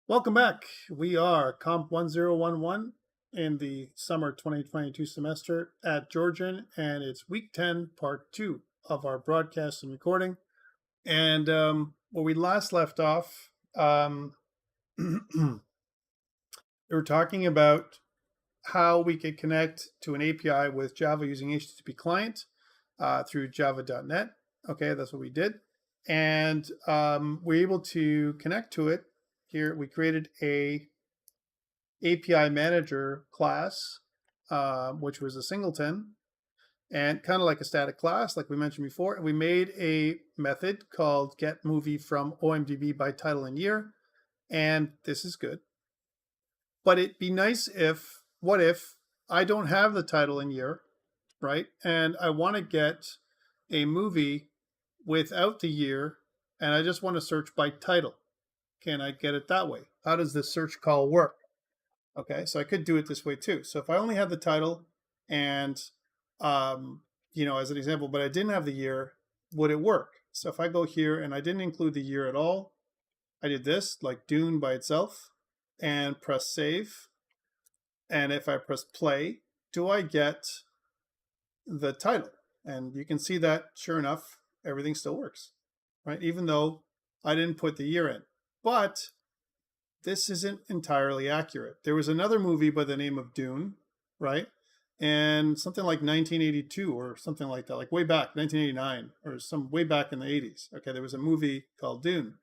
Welcome back. We are COMP1011 in the summer 2022 semester at Georgian, and it's week 10, part 2 of our broadcast and recording. And where we last left off, we were talking about how we could connect to an API with Java using HTTP client through java.net. Okay, that's what we did. And we're able to connect to it. Here we created a API manager class, which was a singleton, and kind of like a static class, like we mentioned before. And we made a method called getMovie from OMDB by title and year, and this is good. But it'd be nice if, what if I don't have the title and year, right? And I want to get a movie without the year, and I just want to search by title. Can I get it that way? How does this search call work? Okay, so I could do it this way too. So if I only had the title and, as an example, but I didn't have the year, would it work? So if I go here and I didn't include the year at all, I did this, like Dune by itself, and press save. And if I press play, do I get the title? And you can see that, sure enough, everything still works, right? Even though I didn't put the year in. But this isn't entirely accurate. There was another movie by the name of Dune, right? And something like 1982 or something like that, like way back, 1989 or some way back in the 80s. Okay, there was a movie called Dune.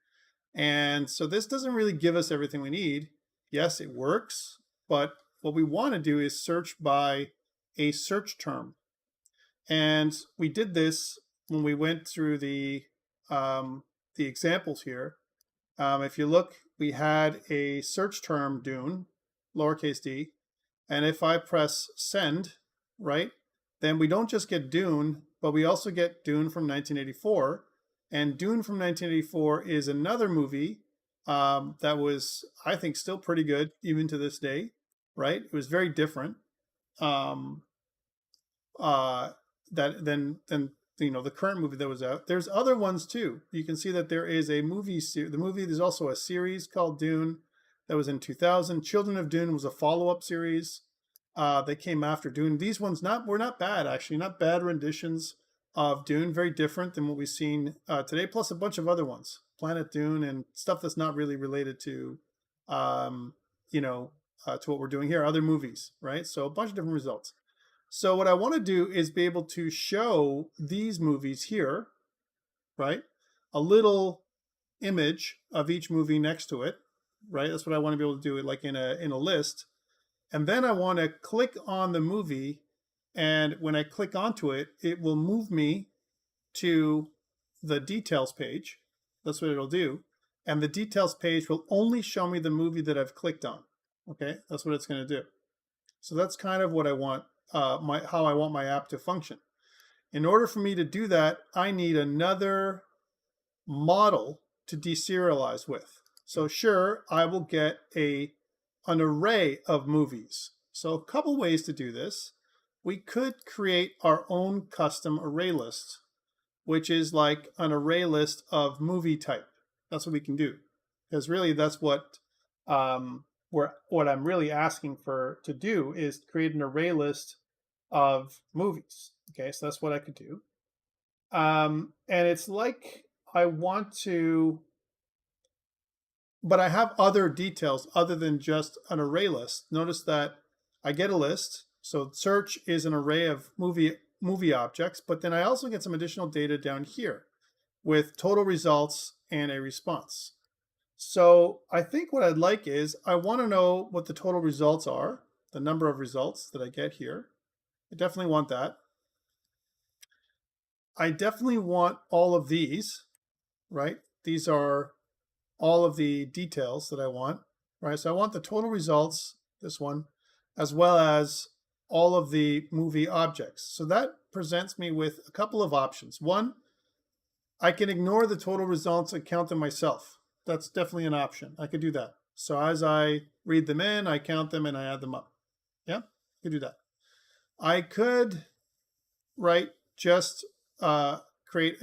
And so this doesn't really give us everything we need. Yes, it works, but what we want to do is search by a search term. And we did this when we went through the examples here. If you look, we had a search term Dune, lowercase d, and if I press send, right, then we don't just get Dune, but we also get Dune from 1984, and Dune from 1984 is another movie that was, I think, still pretty good even to this day, right? It was very different than the current movie that was out. There's other ones too. You can see that there is a movie. There's also a series called Dune that was in 2000. Children of Dune was a follow-up series that came after Dune. These ones were not bad, actually, not bad renditions of Dune. Very different than what we've seen today. Plus a bunch of other ones, Planet Dune and stuff that's not really related to, to what we're doing here. Other movies, right? So a bunch of different results. So what I want to do is be able to show these movies here, right? A little image of each movie next to it, right? That's what I want to be able to do, like in a list. And then I want to click on the movie, and when I click onto it, it will move me to the details page. That's what it'll do. And the details page will only show me the movie that I've clicked on. Okay, that's what it's going to do. So that's kind of what I want. How I want my app to function. In order for me to do that, I need another model to deserialize with. So sure, I will get an array of movies. So a couple ways to do this. We could create our own custom array list, which is like an array list of movie type. That's what we can do. Because really that's what I'm really asking to do is create an array list of movies. Okay, so that's what I could do. And it's like I want to, but I have other details other than just an array list. Notice that I get a list. So search is an array of movie objects, but then I also get some additional data down here with total results and a response. So I think what I'd like is I want to know what the total results are, the number of results that I get here. I definitely want that. I definitely want all of these, right? These are all of the details that I want, right? So I want the total results, this one, as well as all of the movie objects. So that presents me with a couple of options. One, I can ignore the total results and count them myself. That's definitely an option. I could do that. So as I read them in, I count them and I add them up. Yeah, I could do that. I could, just create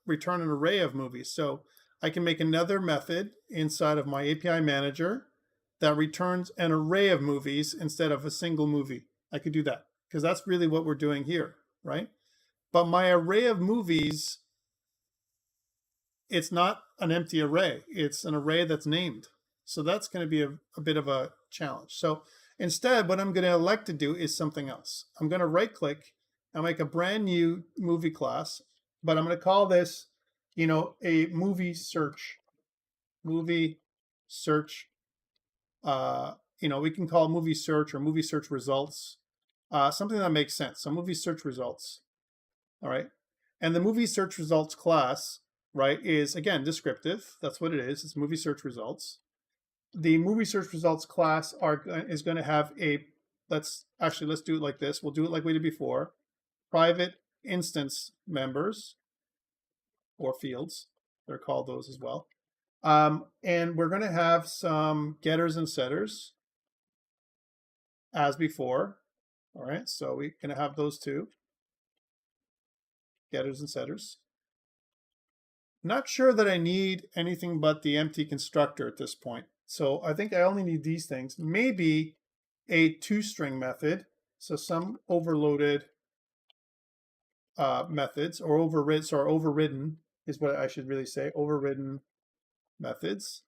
return an array of movies. So I can make another method inside of my API manager that returns an array of movies instead of a single movie. I could do that because that's really what we're doing here, right? But my array of movies, it's not an empty array. It's an array that's named. So that's going to be a bit of a challenge. So instead, what I'm going to elect to do is something else. I'm going to right click and make a brand new movie class, but I'm going to call this, a movie search. Movie search. We can call it movie search or movie search results. Something that makes sense. So movie search results. All right. And the movie search results class, right, is again descriptive. That's what it is. It's movie search results. The movie search results class is going to have let's do it like this. We'll do it like we did before. Private instance members or fields. They're called those as well. And we're going to have some getters and setters as before. All right, so we're going to have those two, getters and setters. Not sure that I need anything but the empty constructor at this point. So I think I only need these things. Maybe a toString method. So some overloaded methods or overridden is what I should really say. Overridden methods.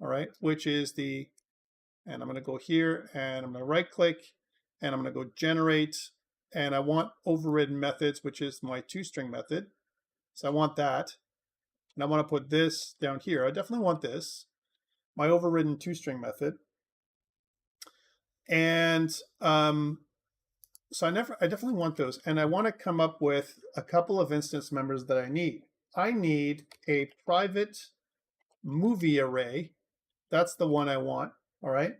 All right, which is and I'm going to go here and I'm going to right click and I'm going to go generate. And I want overridden methods, which is my toString method. So I want that. And I want to put this down here. I definitely want this, my overridden toString method. And so I definitely want those. And I want to come up with a couple of instance members that I need. I need a private movie array. That's the one I want. All right.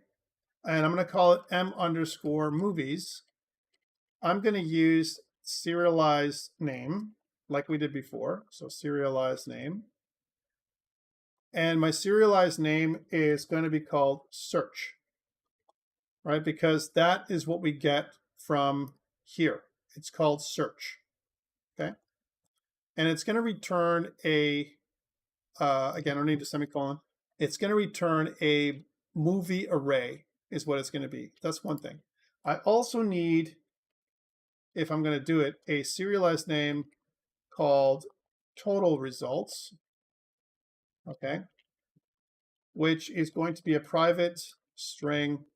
And I'm going to call it M_movies. I'm going to use serialized name like we did before. So serialized name. And my serialized name is going to be called search, right? Because that is what we get from here. It's called search, okay? And it's going to return again, I don't need a semicolon. It's going to return a movie array is what it's going to be. That's one thing. I also need, if I'm going to do it, a serialized name called total results, okay, which is going to be a private string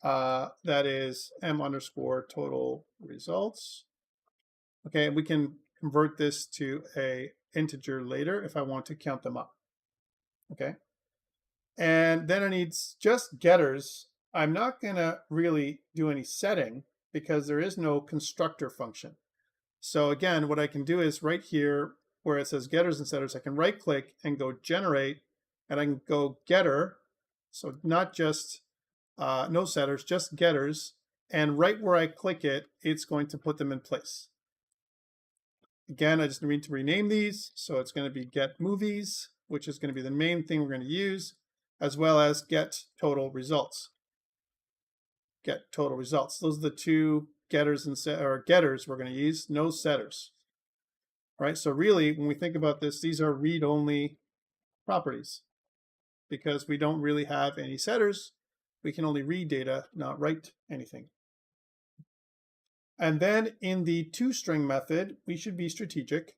that is M_total results. Okay, we can convert this to a integer later if I want to count them up. Okay, and then I need just getters. I'm not going to really do any setting because there is no constructor function. So again, what I can do is right here where it says getters and setters, I can right click and go generate, and I can go getter. So not just no setters, just getters. And right where I click it, it's going to put them in place. Again, I just need to rename these. So it's going to be get movies, which is going to be the main thing we're going to use, as well as get total results. Get total results. Those are the two getters getters we're going to use, no setters. All right, so really, when we think about this, these are read-only properties because we don't really have any setters. We can only read data, not write anything. And then in the toString method, we should be strategic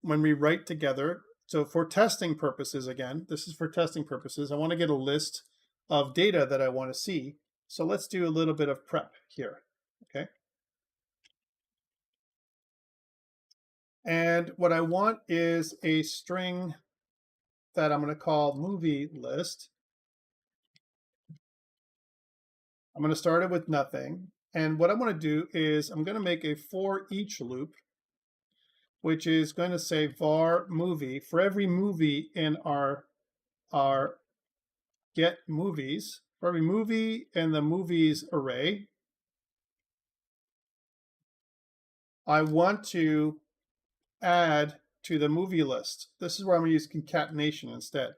when we write together. So for testing purposes, again, this is for testing purposes. I want to get a list of data that I want to see. So let's do a little bit of prep here, okay? And what I want is a string that I'm going to call movie list. I'm going to start it with nothing. And what I want to do is I'm going to make a for each loop, which is going to say var movie. For every movie in our get movies, for every movie in the movies array, I want to add to the movie list. This is where I'm going to use concatenation instead.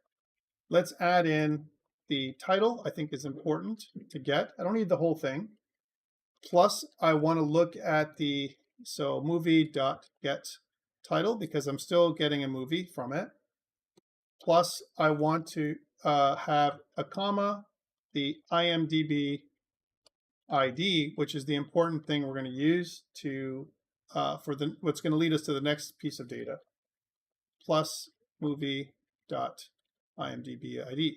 Let's add in the title, I think is important to get. I don't need the whole thing. Plus, I want to look at movie.getTitle because I'm still getting a movie from it. plus I want to have a comma, the IMDb ID, which is the important thing we're going to use to for the what's going to lead us to the next piece of data, plus movie.imdb ID,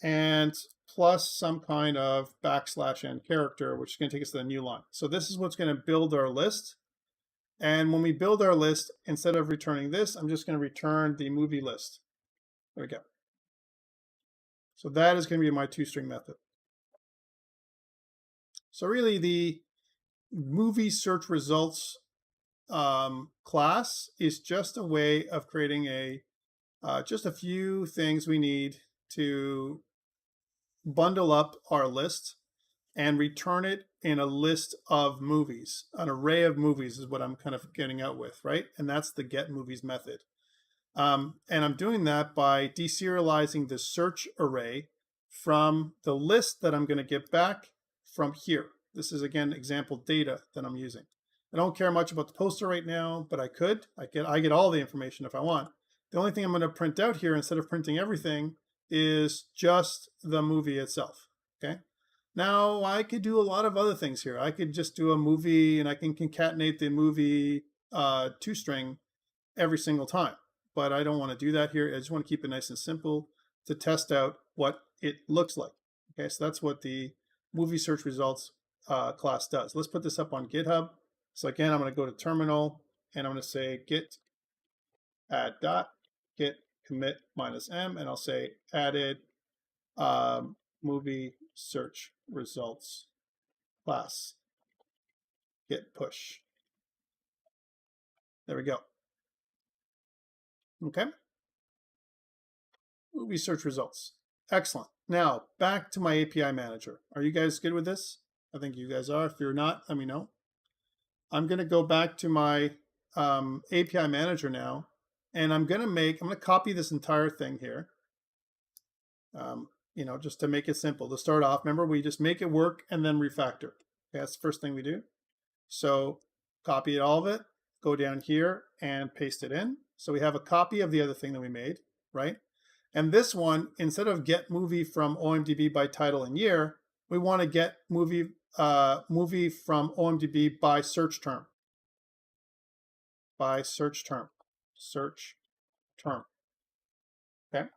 and plus some kind of \n character, which is going to take us to the new line. So this is what's going to build our list. And when we build our list, instead of returning this, I'm just going to return the movie list. There we go. So that is going to be my toString method. So really the movie search results class is just a way of creating a just a few things we need to bundle up our list and return it in a list of movies. An array of movies is what I'm kind of getting out with, right? And that's the get movies method. And I'm doing that by deserializing the search array from the list that I'm going to get back from here. This is, again, example data that I'm using. I don't care much about the poster right now, but I could. I get all the information if I want. The only thing I'm going to print out here, instead of printing everything, is just the movie itself, okay? Now, I could do a lot of other things here. I could just do a movie, and I can concatenate the movie toString every single time. But I don't want to do that here. I just want to keep it nice and simple to test out what it looks like. Okay, so that's what the movie search results class does. Let's put this up on GitHub. So again, I'm going to go to terminal, and I'm going to say git add dot git commit -m, and I'll say added movie search results class git push. There we go. Okay. Movie search results. Excellent. Now back to my API manager. Are you guys good with this? I think you guys are. If you're not, let me know. I'm going to go back to my API manager now, and I'm going to copy this entire thing here. You know, just to make it simple. To start off, remember, we just make it work and then refactor. Okay, that's the first thing we do. So copy all of it, go down here and paste it in. So we have a copy of the other thing that we made, right? And this one, instead of get movie from OMDB by title and year, we want to get movie from OMDB by search term. By search term. Search term. Okay.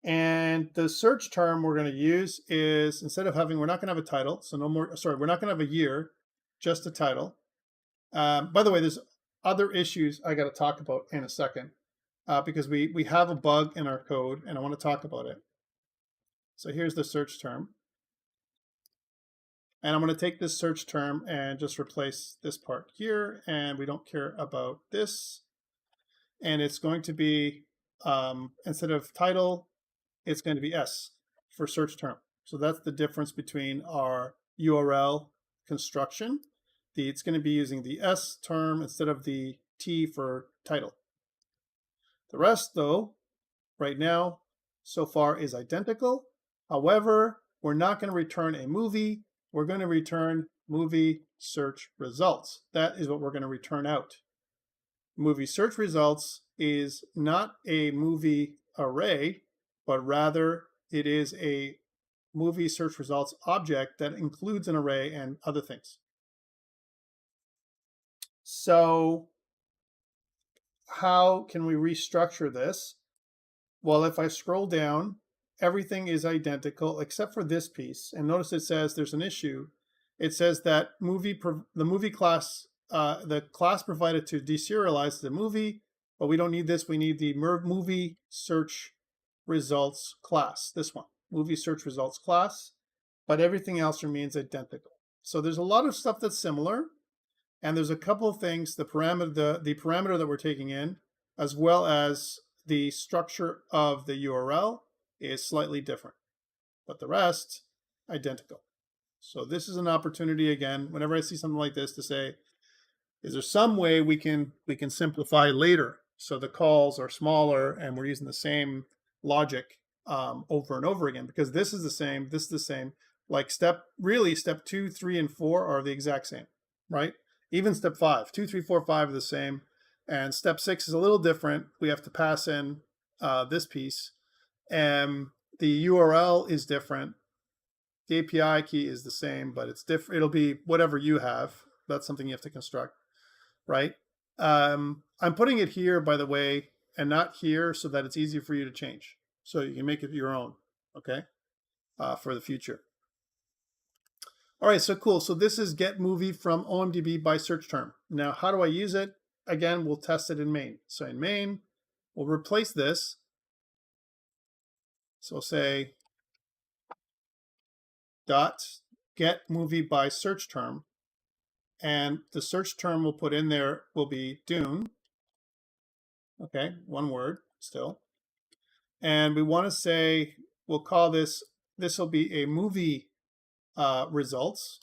And the search term we're going to use is, instead of having, we're not going to have a title, so no more, sorry, we're not going to have a year, just a title. By the way, there's other issues I got to talk about in a second because we have a bug in our code and I want to talk about it. So here's the search term. And I'm going to take this search term and just replace this part here, and we don't care about this. And it's going to be, instead of title, it's going to be S for search term. So that's the difference between our URL construction. It's going to be using the S term instead of the T for title. The rest, though, right now, so far is identical. However, we're not going to return a movie. We're going to return movie search results. That is what we're going to return out. Movie search results is not a movie array, but rather it is a movie search results object that includes an array and other things. So how can we restructure this? Well, if I scroll down, everything is identical except for this piece. And notice it says there's an issue. It says that the movie class, the class provided to deserialize the movie, but we don't need this. We need the movie search results class, this one, movie search results class, but everything else remains identical. So there's a lot of stuff that's similar, and there's a couple of things, the parameter that we're taking in, as well as the structure of the URL is slightly different, but the rest, identical. So this is an opportunity, again, whenever I see something like this, to say, is there some way we can simplify later so the calls are smaller and we're using the same logic over and over again, because this is the same, this is the same. Like step 2, 3, and 4 are the exact same, right? Even step 5, 2, 3, 4, 5 are the same. And step 6 is a little different. We have to pass in this piece, and the URL is different. The API key is the same, but it's different. It'll be whatever you have. That's something you have to construct, right? I'm putting it here, by the way, and not here, so that it's easier for you to change. So you can make it your own, okay, for the future. All right, so cool. So this is get movie from OMDB by search term. Now, how do I use it? Again, we'll test it in main. So in main, we'll replace this. So we'll say dot get movie by search term. And the search term we'll put in there will be Dune. Okay, one word still. And we want to say, we'll call this will be a movie results.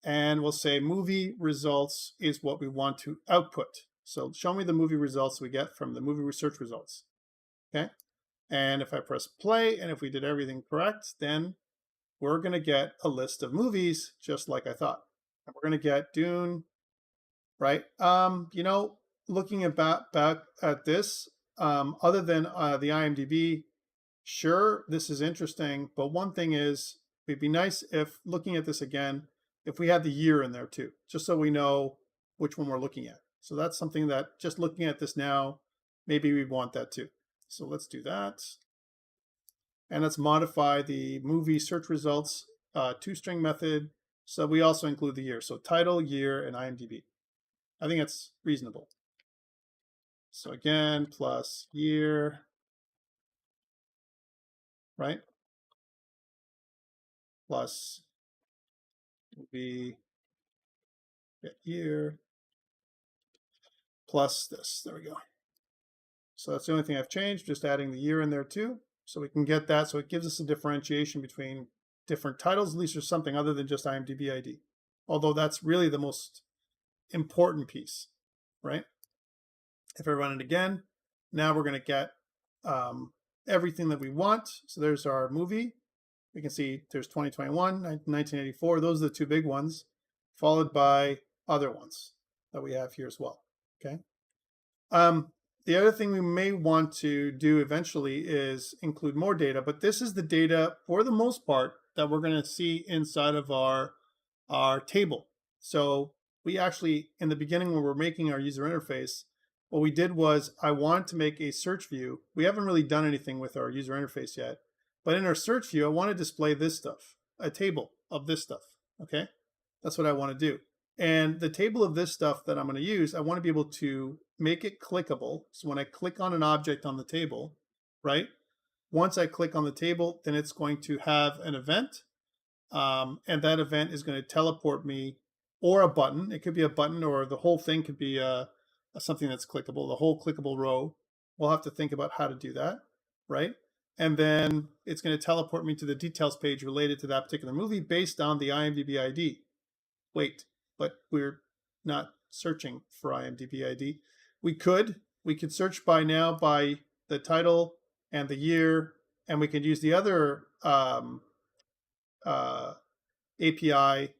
And we'll say movie results is what we want to output. So show me the movie results we get from the movie research results. Okay. And if I press play, and if we did everything correct, then we're going to get a list of movies just like I thought. And we're going to get Dune, right? You know, looking back at this, other than the IMDb, sure, this is interesting. But one thing is, it'd be nice if looking at this again, if we had the year in there too, just so we know which one we're looking at. So that's something that just looking at this now, maybe we want that too. So let's do that. And let's modify the movie search results toString method. So we also include the year. So title, year, and IMDb. I think that's reasonable. So again, plus year, right? Plus movie get year, plus this. There we go. So that's the only thing I've changed, just adding the year in there too. So we can get that. So it gives us a differentiation between different titles. At least there's something other than just IMDb ID. Although that's really the most important piece, right? If I run it again, now we're going to get everything that we want. So there's our movie. We can see there's 2021, 1984. Those are the two big ones, followed by other ones that we have here as well. Okay. The other thing we may want to do eventually is include more data, but this is the data for the most part that we're going to see inside of our table. So we actually, in the beginning when we're making our user interface, what we did was I wanted to make a search view. We haven't really done anything with our user interface yet, but in our search view, I want to display this stuff, a table of this stuff, okay? That's what I want to do. And the table of this stuff that I'm going to use, I want to be able to make it clickable. So when I click on an object on the table, right? Once I click on the table, then it's going to have an event. And that event is going to teleport me, or a button. It could be a button, or the whole thing could be something that's clickable, the whole clickable row. We'll have to think about how to do that, right? And then it's going to teleport me to the details page related to that particular movie based on the IMDb ID. Wait, but we're not searching for IMDb ID. We could search by now by the title and the year, and we could use the other API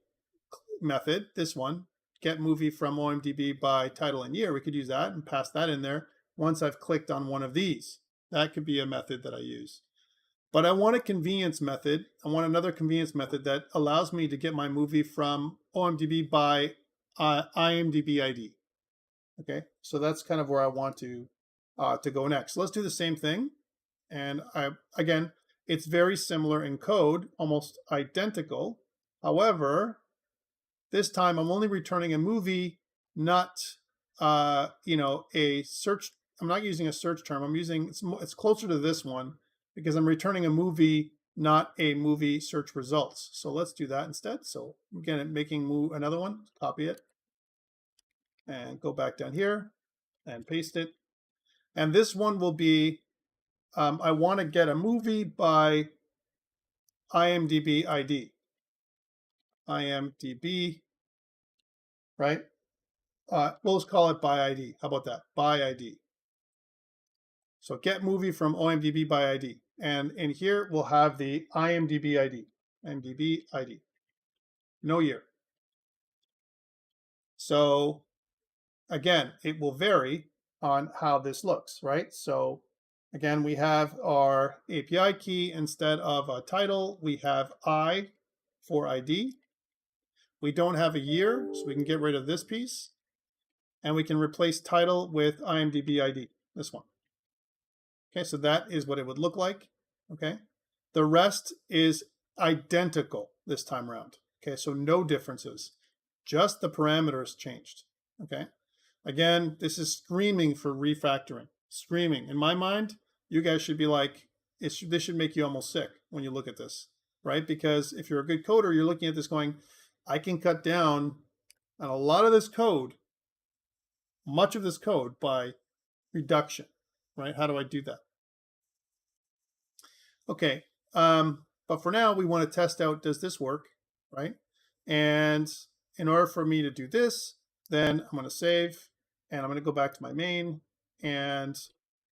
method, this one, get movie from OMDB by title and year. We could use that and pass that in there once I've clicked on one of these. That could be a method that I use. But I want a convenience method. I want another convenience method that allows me to get my movie from OMDB by IMDb ID. Okay, so that's kind of where I want to go next. So let's do the same thing. And again, it's very similar in code, almost identical. However, this time I'm only returning a movie, not a search. I'm not using a search term. I'm using it's closer to this one because I'm returning a movie, not a movie search results. So let's do that instead. So again, making another one, copy it, and go back down here and paste it. And this one will be, I want to get a movie by IMDb ID. IMDb, right? We'll just call it by ID. How about that? By ID. So get movie from OMDB by ID. And in here, we'll have the IMDb ID. IMDb ID. No year. So again, it will vary on how this looks, right? So again, we have our API key. Instead of a title, we have I for ID. We don't have a year, so we can get rid of this piece. And we can replace title with IMDb ID, this one. Okay, so that is what it would look like. Okay, the rest is identical this time around. Okay, so no differences, just the parameters changed. Okay, again, this is screaming for refactoring, screaming. In my mind, you guys should be like, this should make you almost sick when you look at this, right? Because if you're a good coder, you're looking at this going, I can cut down on a lot of this code, much of this code by reduction, right? How do I do that? Okay, but for now, we want to test out, does this work, right? And in order for me to do this, then I'm going to save, and I'm going to go back to my main, and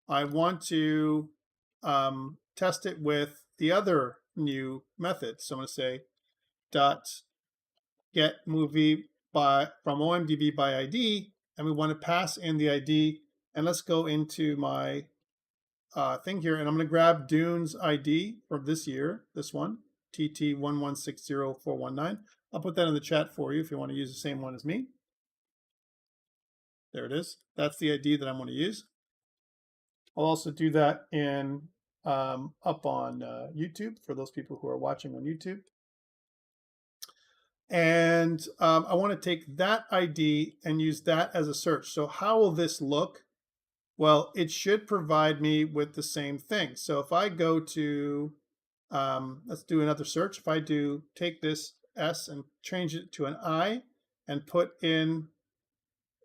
I want to test it with the other new method. So I'm going to say dot get movie from OMDB by ID, and we want to pass in the ID. And let's go into my thing here, and I'm going to grab Dune's ID from this year, this one, TT1160419. I'll put that in the chat for you if you want to use the same one as me. There it is. That's the ID that I'm going to use. I'll also do that in up on YouTube for those people who are watching on YouTube. And I want to take that ID and use that as a search. So how will this look? Well, it should provide me with the same thing. So if I go to, let's do another search. If I do take this S and change it to an I and put in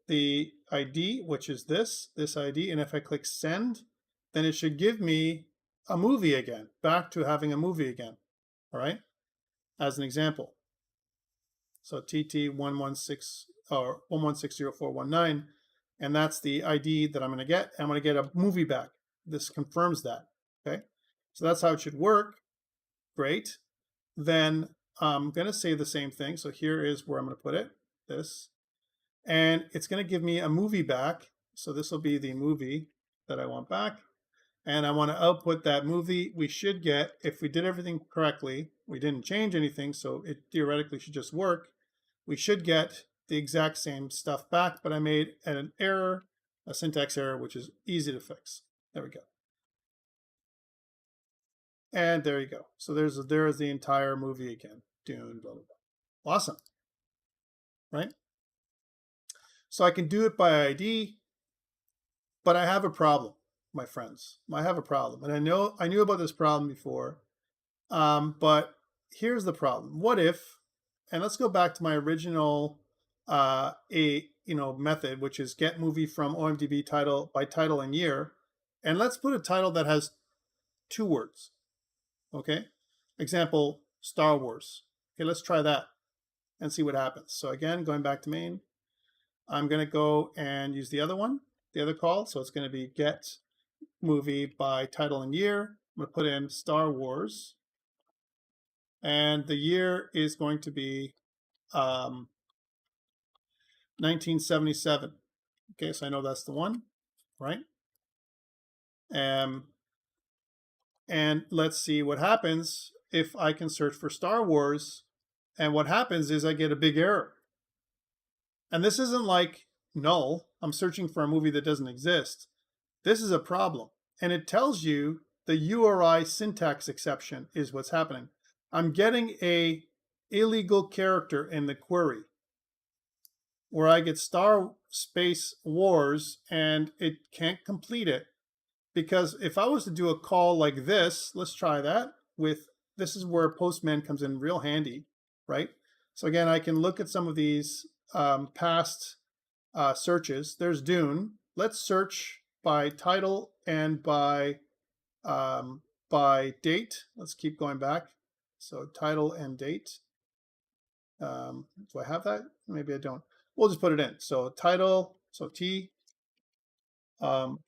the ID, which is this ID, and if I click send, then it should give me a movie again, back to having a movie again, all right, as an example. So TT116 or 1160419, and that's the ID that I'm going to get. I'm going to get a movie back. This confirms that, okay? So that's how it should work. Great. Then I'm going to say the same thing. So here is where I'm going to put it, this. And it's going to give me a movie back. So this will be the movie that I want back. And I want to output that movie. We should get, if we did everything correctly, we didn't change anything, so it theoretically should just work. We should get the exact same stuff back, but I made an error, a syntax error, which is easy to fix. There we go. And there you go. So there's the entire movie again. Dune, blah, blah, blah. Awesome, right? So I can do it by ID, but I have a problem, my friends. I have a problem, and I knew about this problem before, but here's the problem. What if, and let's go back to my original method, which is get movie from OMDB title by title and year, and let's put a title that has 2 words. Okay, example, Star Wars. Okay, let's try that and see what happens. So again, going back to main, I'm going to go and use the other one, the other call. So it's going to be get movie by title and year. I'm going to put in Star Wars, and the year is going to be 1977. Okay, so I know that's the one, right? And let's see what happens if I can search for Star Wars. And what happens is I get a big error. And this isn't like null. I'm searching for a movie that doesn't exist. This is a problem. And it tells you the Uri Syntax Exception is what's happening. I'm getting a illegal character in the query where I get Star Space Wars and it can't complete it. Because if I was to do a call like this, let's try that with, this is where Postman comes in real handy, right? So again, I can look at some of these past searches. There's Dune. Let's search by title and by date. Let's keep going back. So title and date. Do I have that? Maybe I don't. We'll just put it in. So title, so T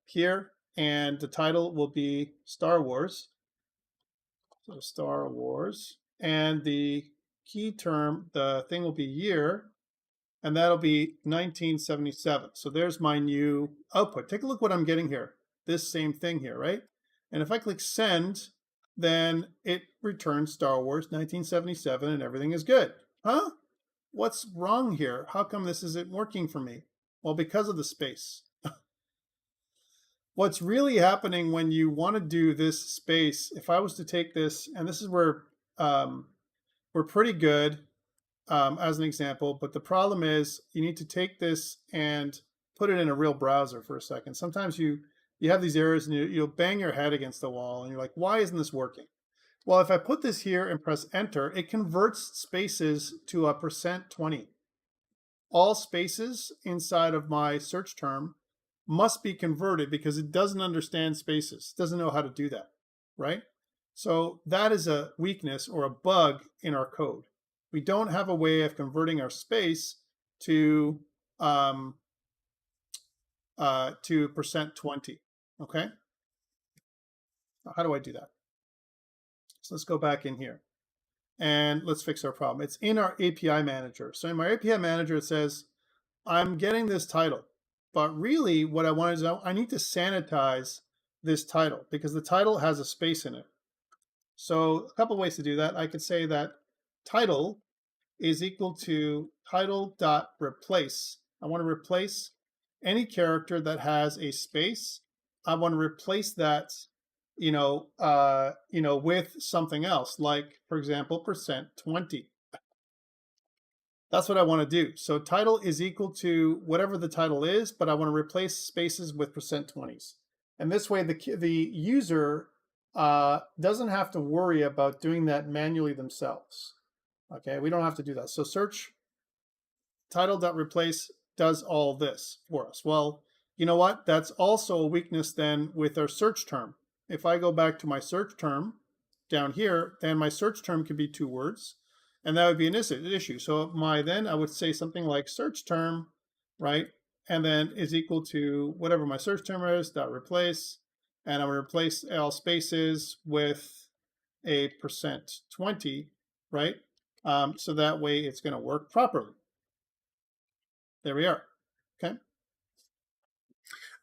here. And the title will be Star Wars. So Star Wars. And the key term, the thing will be year. and that'll be 1977. So there's my new output. Take a look what I'm getting here. This same thing here, right? And if I click send, then it returns Star Wars 1977 and everything is good. Huh? What's wrong here? How come this isn't working for me? Well, because of the space. What's really happening when you want to do this space, if I was to take this, and this is where we're pretty good as an example, but the problem is you need to take this and put it in a real browser for a second. Sometimes you have these errors and you'll bang your head against the wall and you're like, why isn't this working? Well, if I put this here and press enter, it converts spaces to a %20. All spaces inside of my search term must be converted because it doesn't understand spaces. It doesn't know how to do that, right? So that is a weakness or a bug in our code. We don't have a way of converting our space to %20, okay? How do I do that? So let's go back in here and let's fix our problem. It's in our API manager. So in my API manager, it says, I'm getting this title, but really what I want is I need to sanitize this title because the title has a space in it. So a couple ways to do that. I could say that title is equal to title.replace. I want to replace any character that has a space. I want to replace that with something else, like, for example, %20. That's what I want to do. So title is equal to whatever the title is, but I want to replace spaces with %20s. And this way, the user doesn't have to worry about doing that manually themselves. Okay, we don't have to do that. So search title.replace does all this for us. Well, you know what? That's also a weakness then with our search term. If I go back to my search term down here, then my search term could be 2 words, and that would be an issue. So I would say something like search term, right? And then is equal to whatever my search term is, dot replace, and I'm going to replace all spaces with a %20, right? So that way it's going to work properly. There we are. Okay.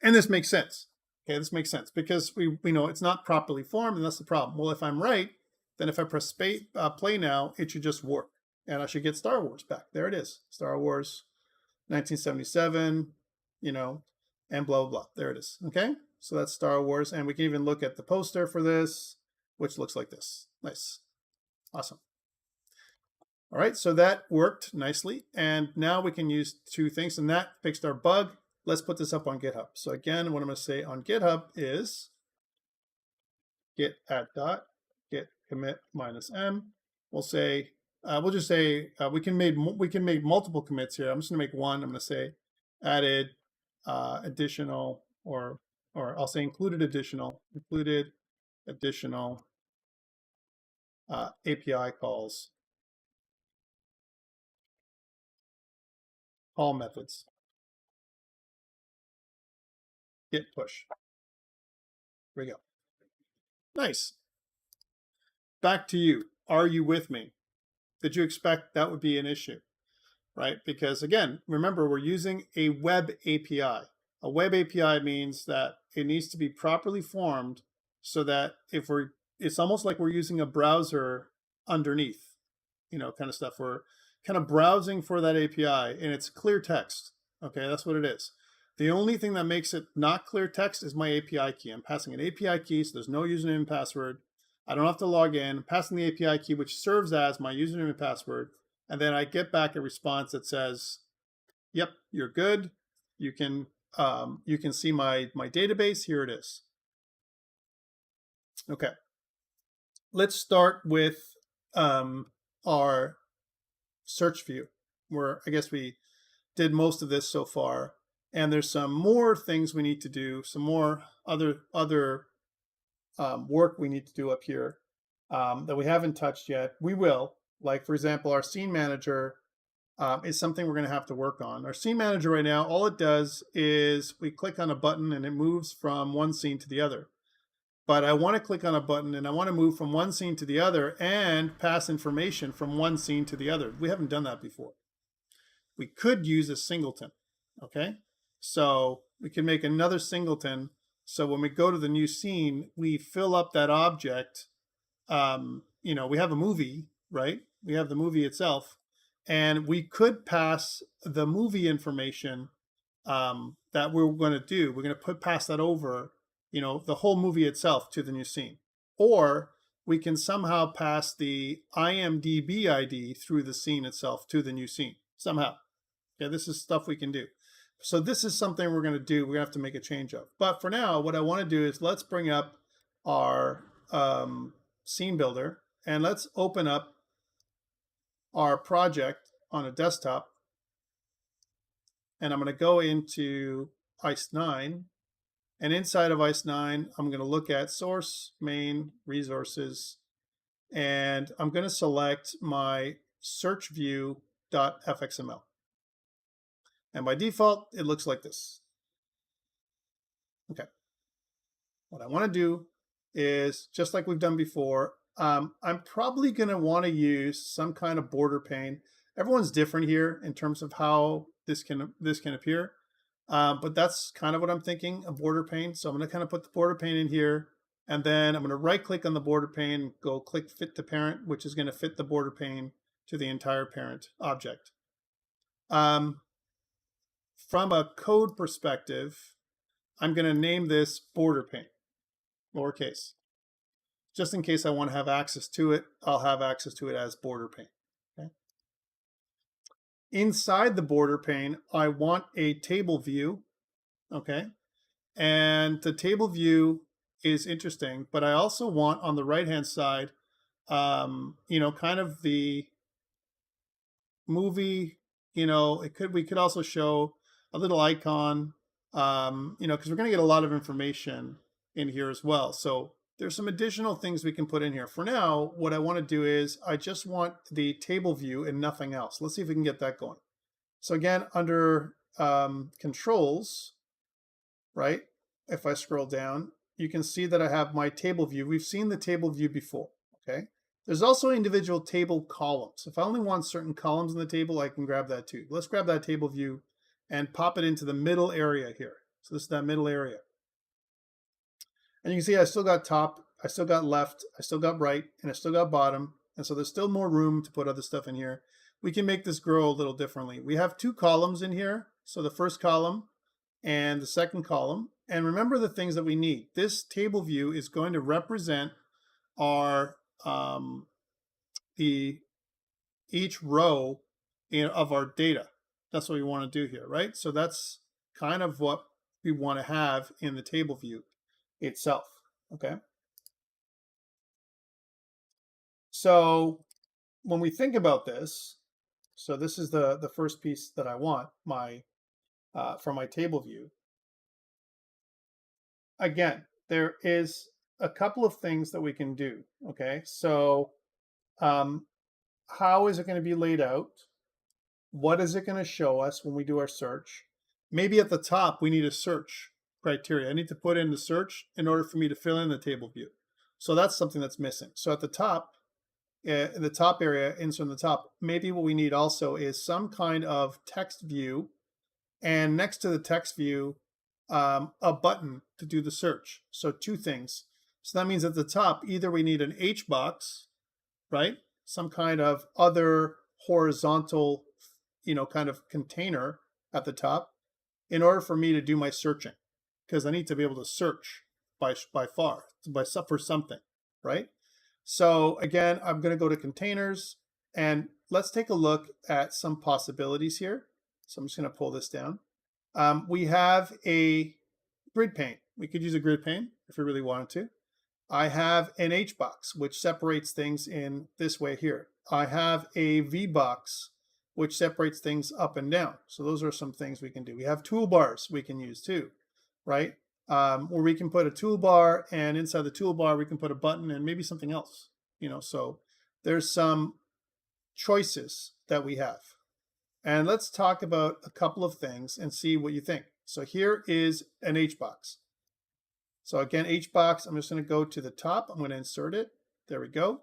And this makes sense. Okay, this makes sense because we know it's not properly formed, and that's the problem. Well, if I'm right, then if I press play now, it should just work, and I should get Star Wars back. There it is, Star Wars 1977, and blah, blah, blah. There it is. Okay, so that's Star Wars, and we can even look at the poster for this, which looks like this. Nice. Awesome. All right, so that worked nicely, and now we can use 2 things, and that fixed our bug. Let's put this up on GitHub. So again, what I'm going to say on GitHub is git add dot git commit -m. We'll say we'll just say we can make multiple commits here. I'm just going to make one. I'm going to say added additional or I'll say included additional API calls, call methods. Git push. Here we go. Nice. Back to you. Are you with me? Did you expect that would be an issue? Right? Because again, remember, we're using a web API. A web API means that it needs to be properly formed so that it's almost like we're using a browser underneath, kind of stuff. We're kind of browsing for that API and it's clear text. Okay, that's what it is. The only thing that makes it not clear text is my API key. I'm passing an API key, so there's no username and password. I don't have to log in. I'm passing the API key, which serves as my username and password. And then I get back a response that says, yep, you're good. You can see my database. Here it is. Okay. Let's start with our search view, where I guess we did most of this so far. And there's some more things we need to do, some more other work we need to do up here that we haven't touched yet. We will. Like, for example, our scene manager is something we're going to have to work on. Our scene manager right now, all it does is we click on a button and it moves from one scene to the other. But I want to click on a button and I want to move from one scene to the other and pass information from one scene to the other. We haven't done that before. we could use a singleton, okay? So we can make another singleton. So when we go to the new scene, we fill up that object. You know, we have a movie, right? We have the movie itself, and we could pass the movie information that we're going to do. We're going to pass that over, you know, the whole movie itself to the new scene. Or we can somehow pass the IMDb ID through the scene itself to the new scene somehow. Okay, this is stuff we can do. So this is something we're going to do. We're going to have to make a change of. But for now, what I want to do is let's bring up our scene builder and let's open up our project on a desktop. And I'm going to go into ICE9. And inside of ICE9, I'm going to look at source, main, resources, and I'm going to select my search view.fxml. And by default, it looks like this. Okay. What I want to do is, just like we've done before, I'm probably going to want to use some kind of border pane. Everyone's different here in terms of how this can appear. But that's kind of what I'm thinking, a border pane. So I'm going to kind of put the border pane in here, and then I'm going to right click on the border pane, go click fit to parent, which is going to fit the border pane to the entire parent object. From a code perspective, I'm going to name this border pane, lowercase. Just in case I want to have access to it, I'll have access to it as border pane. Okay. Inside the border pane, I want a table view, okay? And the table view is interesting, but I also want on the right-hand side, you know, kind of the movie, you know, we could also show a little icon, you know, because we're going to get a lot of information in here as well. So there's some additional things we can put in here. For now, what I want to do is I just want the table view and nothing else. Let's see if we can get that going. So again, under controls, right? If I scroll down, you can see that I have my table view. We've seen the table view before, okay? There's also individual table columns. If I only want certain columns in the table, I can grab that too. Let's grab that table view and pop it into the middle area here. So this is that middle area. And you can see I still got top, I still got left, I still got right, and I still got bottom. And so there's still more room to put other stuff in here. We can make this grow a little differently. We have two columns in here. So the first column and the second column. And remember the things that we need. This table view is going to represent our each row of our data. That's what we want to do here, right? So that's kind of what we want to have in the table view itself, okay? So when we think about this, so this is the first piece that I want from my table view. Again, there is a couple of things that we can do, okay? So how is it going to be laid out? What is it going to show us when we do our search? Maybe at the top, we need a search criteria. I need to put in the search in order for me to fill in the table view. So that's something that's missing. So at the top, in the top area, insert in the top, maybe what we need also is some kind of text view, and next to the text view, a button to do the search. So two things. So that means at the top, either we need an H box, right? Some kind of other horizontal, you know, kind of container at the top in order for me to do my searching, because I need to be able to search for something, right? So again, I'm going to go to containers and let's take a look at some possibilities here. So I'm just going to pull this down. We have a grid pane. We could use a grid pane if we really wanted to. I have an H box, which separates things in this way here. I have a V box, which separates things up and down. So those are some things we can do. We have toolbars we can use too, right? Where we can put a toolbar, and inside the toolbar we can put a button and maybe something else, you know. So there's some choices that we have. And let's talk about a couple of things and see what you think. So here is an H box. So again, H box, I'm just going to go to the top. I'm going to insert it. There we go.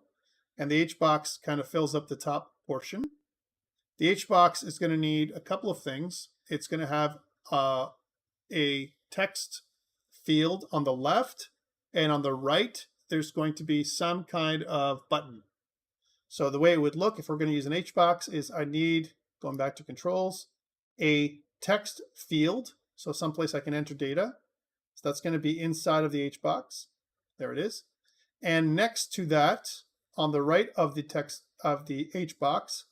And the H box kind of fills up the top portion. The HBox is going to need a couple of things. It's going to have a text field on the left, and on the right, there's going to be some kind of button. So the way it would look if we're going to use an HBox is I need, going back to controls, a text field. So someplace I can enter data. So that's going to be inside of the HBox. There it is. And next to that, on the right of the text of the HBox,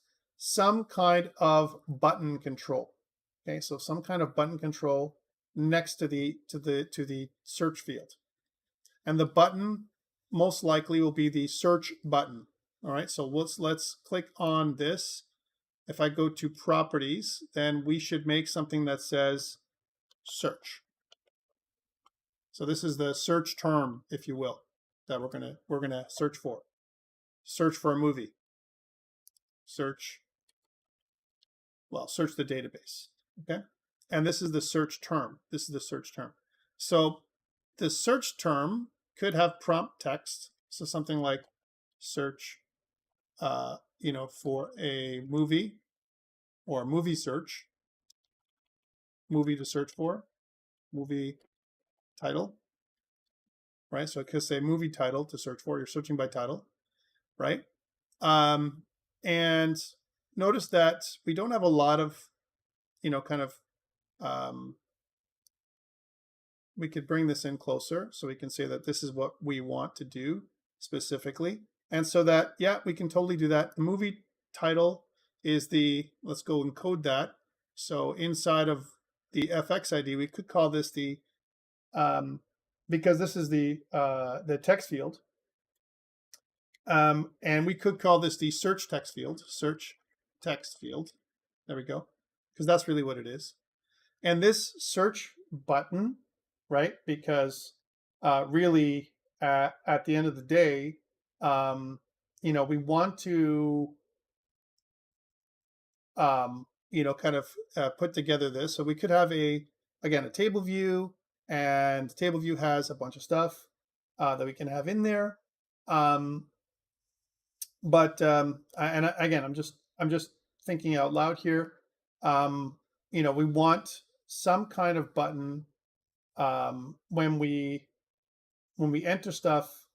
some kind of button control. Okay, so some kind of button control next to the search field. And the button most likely will be the search button. All right, so let's click on this. If I go to properties, then we should make something that says search. So this is the search term, if you will, that we're gonna search for. Search for a movie. Search the database. Okay, and this is the search term. This is the search term. So the search term could have prompt text. So something like search, for a movie, or movie search, movie to search for, movie title, right? So it could say movie title to search for. You're searching by title, right? And notice that we don't have a lot of, we could bring this in closer so we can say that this is what we want to do specifically. And so that, yeah, we can totally do that. The movie title is let's go and code that. So inside of the FX ID, we could call this because this is the text field. And we could call this the search text field. There we go. Because that's really what it is. And this search button, right? Because really, at the end of the day, we want to, kind of put together this. So we could have a table view, and the table view has a bunch of stuff that we can have in there. And again, I'm just thinking out loud here. We want some kind of button when we enter stuff,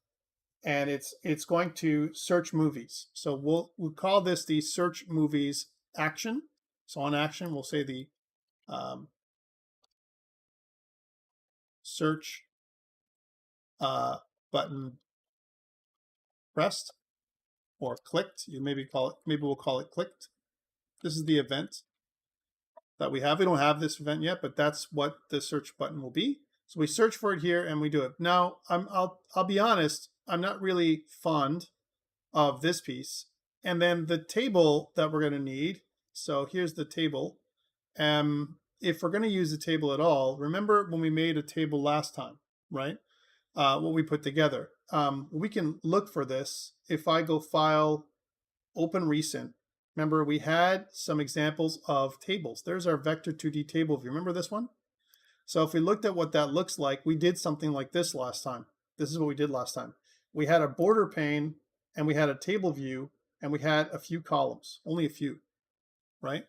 and it's going to search movies. So we'll call this the search movies action. So on action, we'll say the search button pressed or clicked. Maybe we'll call it clicked. This is the event that we have. We don't have this event yet, but that's what the search button will be. So we search for it here and we do it. Now, I'll be honest, I'm not really fond of this piece. And then the table that we're going to need. So here's the table. If we're going to use a table at all, remember when we made a table last time, right? What we put together. We can look for this. If I go File, Open Recent, remember we had some examples of tables. There's our Vector2d Table. If you remember this one. So if we looked at what that looks like, we did something like this last time. This is what we did last time. We had a border pane, and we had a table view, and we had a few columns, only a few, right?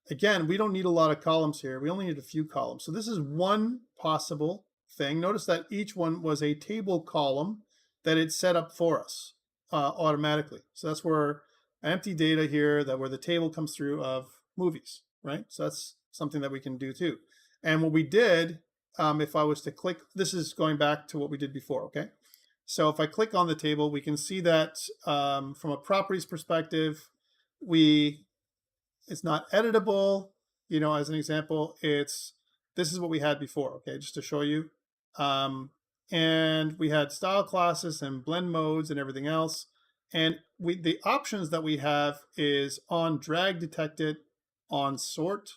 Again, we don't need a lot of columns here. We only need a few columns. So this is one possible thing. Notice that each one was a table column that it set up for us automatically. So that's where empty data here, where the table comes through of movies, right? So that's something that we can do too. And what we did, if I was to click, this is going back to what we did before, okay? So if I click on the table, we can see that from a properties perspective, it's not editable. As an example, this is what we had before, okay, just to show you. And we had style classes and blend modes and everything else. And the options that we have is on drag detected, on sort.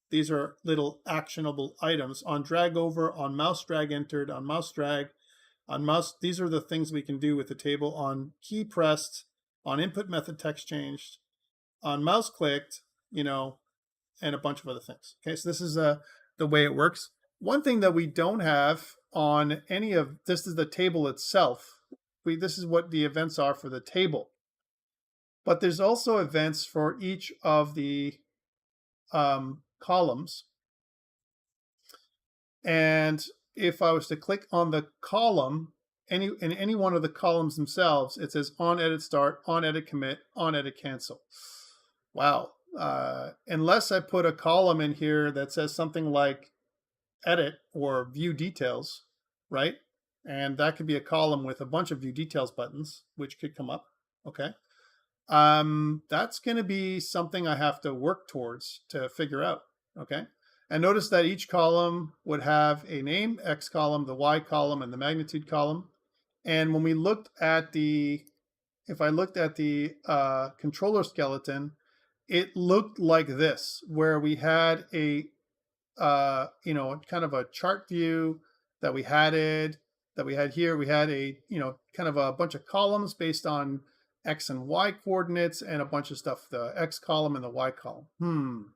These are little actionable items. On drag over, on mouse drag entered, on mouse drag, on mouse. These are the things we can do with the table. On key pressed, on input method text changed, on mouse clicked, and a bunch of other things. Okay, so this is the way it works. One thing that we don't have on any of this is the table itself. This is what the events are for the table. but there's also events for each of the columns. And if I was to click on the column, in any one of the columns themselves, it says on edit start, on edit commit, on edit cancel. Wow. Unless I put a column in here that says something like edit or view details, right? And that could be a column with a bunch of view details buttons, which could come up. Okay. That's going to be something I have to work towards to figure out. Okay. And notice that each column would have a name, X column, the Y column, and the magnitude column. And when we looked at if I looked at the controller skeleton, it looked like this, where we had a, kind of a chart view that we had here. We had a, kind of a bunch of columns based on X and Y coordinates and a bunch of stuff, the X column and the Y column.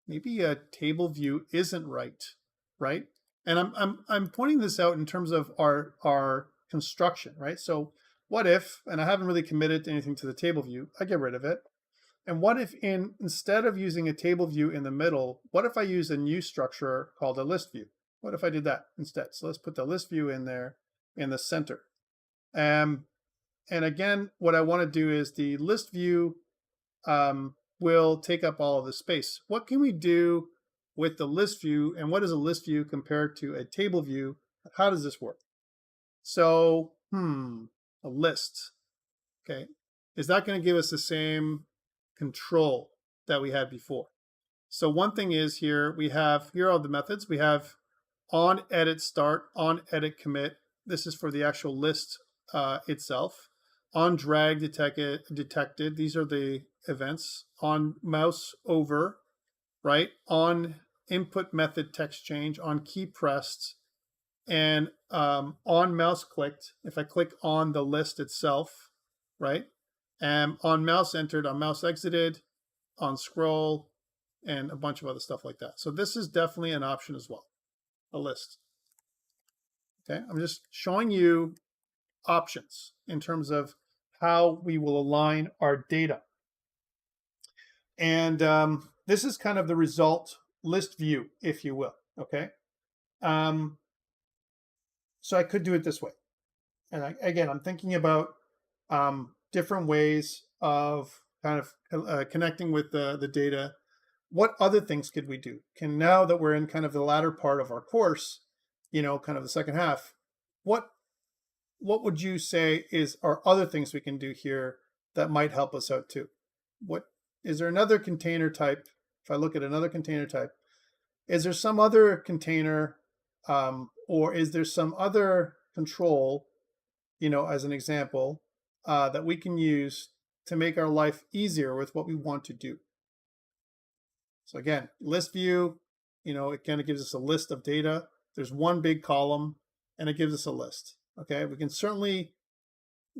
Maybe a table view isn't right? And I'm pointing this out in terms of our construction, right? So what if, and I haven't really committed anything to the table view, I get rid of it. And what if instead of using a table view in the middle, what if I use a new structure called a list view? What if I did that instead? So let's put the list view in there in the center. And again, what I want to do is the list view will take up all of the space. What can we do with the list view, and what is a list view compared to a table view? How does this work? So, a list, okay. Is that going to give us the same control that we had before? So one thing is here are the methods. We have on edit start, on edit commit. This is for the actual list itself. On drag detected. These are the events. On mouse over, right? On input method text change, on key pressed, and on mouse clicked. If I click on the list itself, right? And on mouse entered, on mouse exited, on scroll, and a bunch of other stuff like that. So this is definitely an option as well, a list. Okay, I'm just showing you options in terms of how we will align our data. And this is kind of the result list view, if you will, okay? So I could do it this way. And again, I'm thinking about different ways of kind of connecting with the data. What other things could we do? Now that we're in kind of the latter part of our course, kind of the second half, what would you say are other things we can do here that might help us out too? Is there another container type? If I look at another container type, is there some other container or is there some other control, as an example, that we can use to make our life easier with what we want to do? So again, list view, it kind of gives us a list of data. There's one big column and it gives us a list. Okay, we can certainly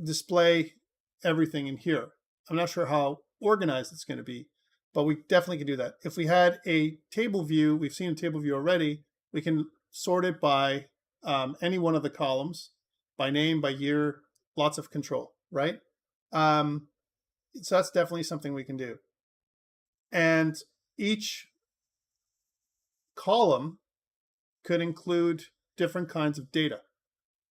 display everything in here. I'm not sure how organized it's going to be, but we definitely can do that. If we had a table view, we've seen a table view already, we can sort it by any one of the columns, by name, by year, lots of control, right? So that's definitely something we can do. And each column could include different kinds of data,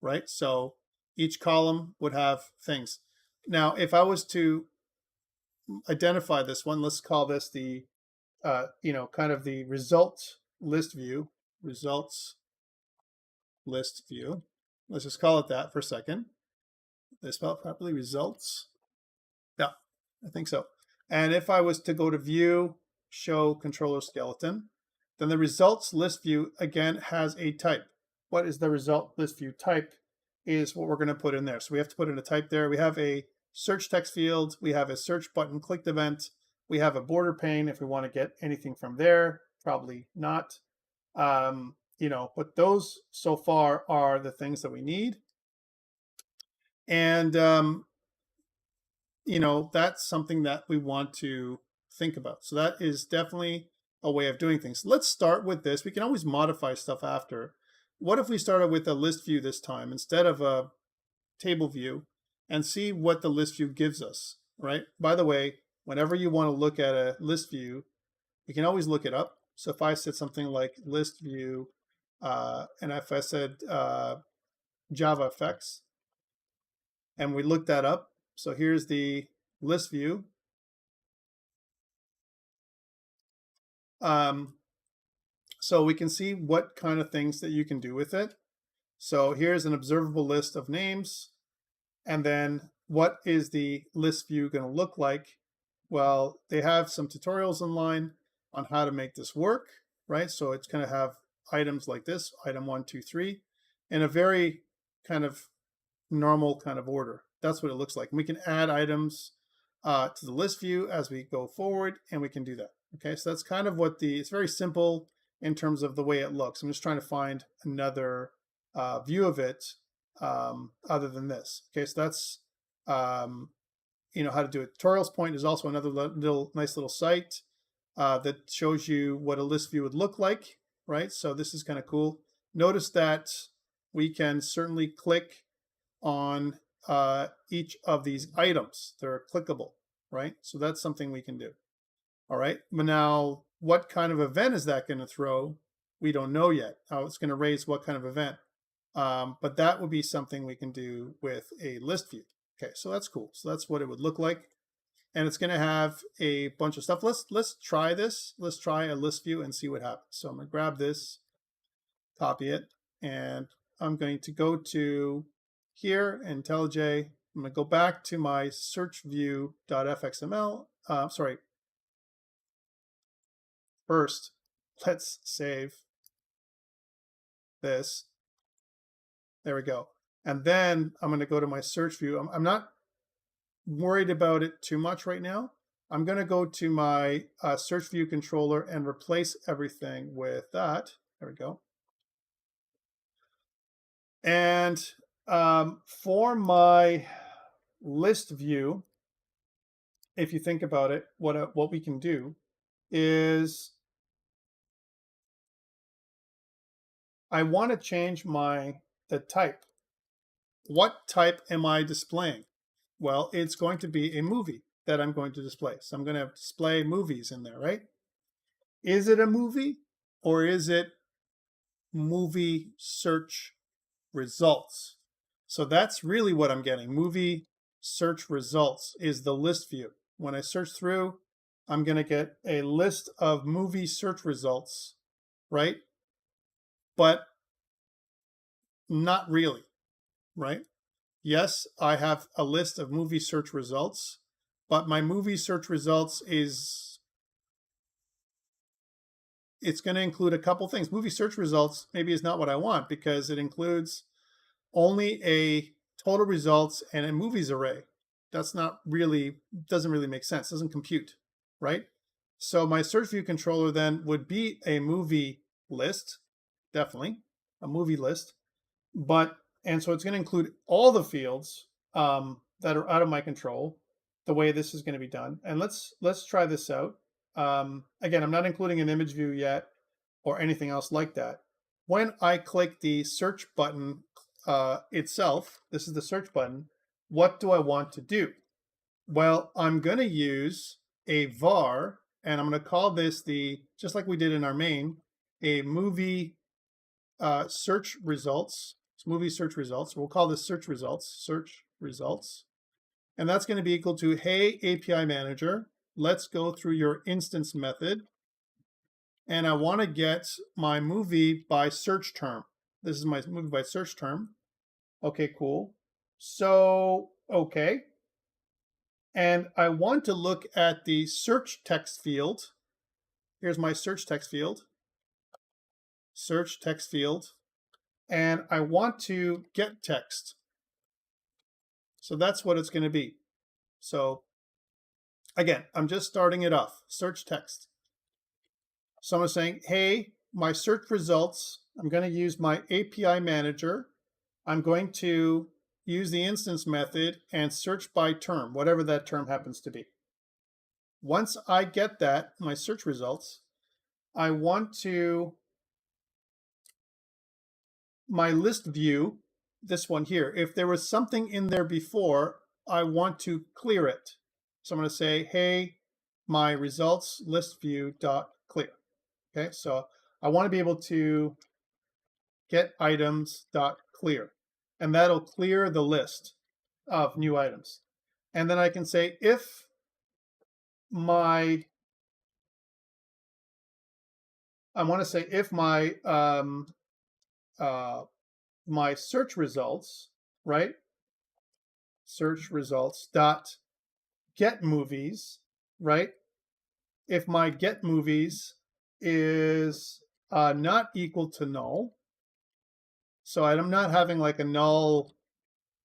right? So each column would have things. Now, if I was to identify this one, let's call this the, kind of the results list view. Results list view. Let's just call it that for a second. Did I spell it properly? Results. Yeah, I think so. And if I was to go to view, show controller skeleton, then the results list view again has a type. What is the result list view type is what we're going to put in there. So we have to put in a type there. We have a search text field. We have a search button clicked event. We have a border pane if we want to get anything from there. Probably not. But those so far are the things that we need. And, that's something that we want to think about. So that is definitely a way of doing things. Let's start with this. We can always modify stuff after. What if we started with a list view this time instead of a table view? and see what the list view gives us, right? By the way, whenever you want to look at a list view, you can always look it up. So if I said something like list view, and if I said Java effects, and we looked that up, so here's the list view. So we can see what kind of things that you can do with it. So here's an observable list of names. And then what is the list view going to look like? Well, they have some tutorials online on how to make this work, right? So it's going to have items like this, item 1, 2, 3, in a very kind of normal kind of order. That's what it looks like. And we can add items to the list view as we go forward, and we can do that. Okay, so that's kind of what it's very simple in terms of the way it looks. I'm just trying to find another view of it other than this. Okay, so that's how to do it. Tutorials Point is also another nice little site that shows you what a list view would look like, right? So this is kind of cool. Notice that we can certainly click on each of these items. They're clickable, right? So that's something we can do. All right, but now what kind of event is that going to throw? We don't know yet. How it's going to raise what kind of event. But that would be something we can do with a list view. Okay, so that's cool. So that's what it would look like. And it's going to have a bunch of stuff. Let's try this. Let's try a list view and see what happens. So I'm going to grab this, copy it, and I'm going to go to here, IntelliJ. I'm going to go back to my search view.fxml. First, let's save this. There we go. And then I'm going to go to my search view. I'm not worried about it too much right now. I'm going to go to my search view controller and replace everything with that. There we go. And for my list view, if you think about it, what we can do is I want to change the type. What type am I displaying? Well, it's going to be a movie that I'm going to display. So I'm going to display movies in there, right? Is it a movie or is it movie search results? So that's really what I'm getting. Movie search results is the list view. When I search through, I'm going to get a list of movie search results, right? But not really, right? Yes, I have a list of movie search results, but my movie search results it's going to include a couple things. Movie search results maybe is not what I want because it includes only a total results and a movies array. That's not really, doesn't really make sense, doesn't compute, right? So my search view controller then would be a movie list, definitely, a movie list. And so it's going to include all the fields that are out of my control, the way this is going to be done. And let's try this out. Again, I'm not including an image view yet or anything else like that. When I click the search button itself, this is the search button, what do I want to do? Well, I'm going to use a var, and I'm going to call this just like we did in our main, a movie search results. It's movie search results. We'll call this search results. And that's going to be equal to, hey, API manager, let's go through your instance method. And I want to get my movie by search term. This is my movie by search term. Okay, cool. So, okay. And I want to look at the search text field. Here's my search text field. Search text field. And I want to get text. So that's what it's going to be. So again, I'm just starting it off, search text. So I'm saying, hey, my search results, I'm going to use my API manager. I'm going to use the instance method and search by term, whatever that term happens to be. Once I get that, my search results, I want to, my list view, this one here, if there was something in there before, I want to clear it. So I'm going to say, hey, my results list view dot clear. Okay, so I want to be able to get items dot clear, and that'll clear the list of new items. And then I can say if my my search results, right? Search results dot get movies, right? If my get movies is not equal to null, so I'm not having like a null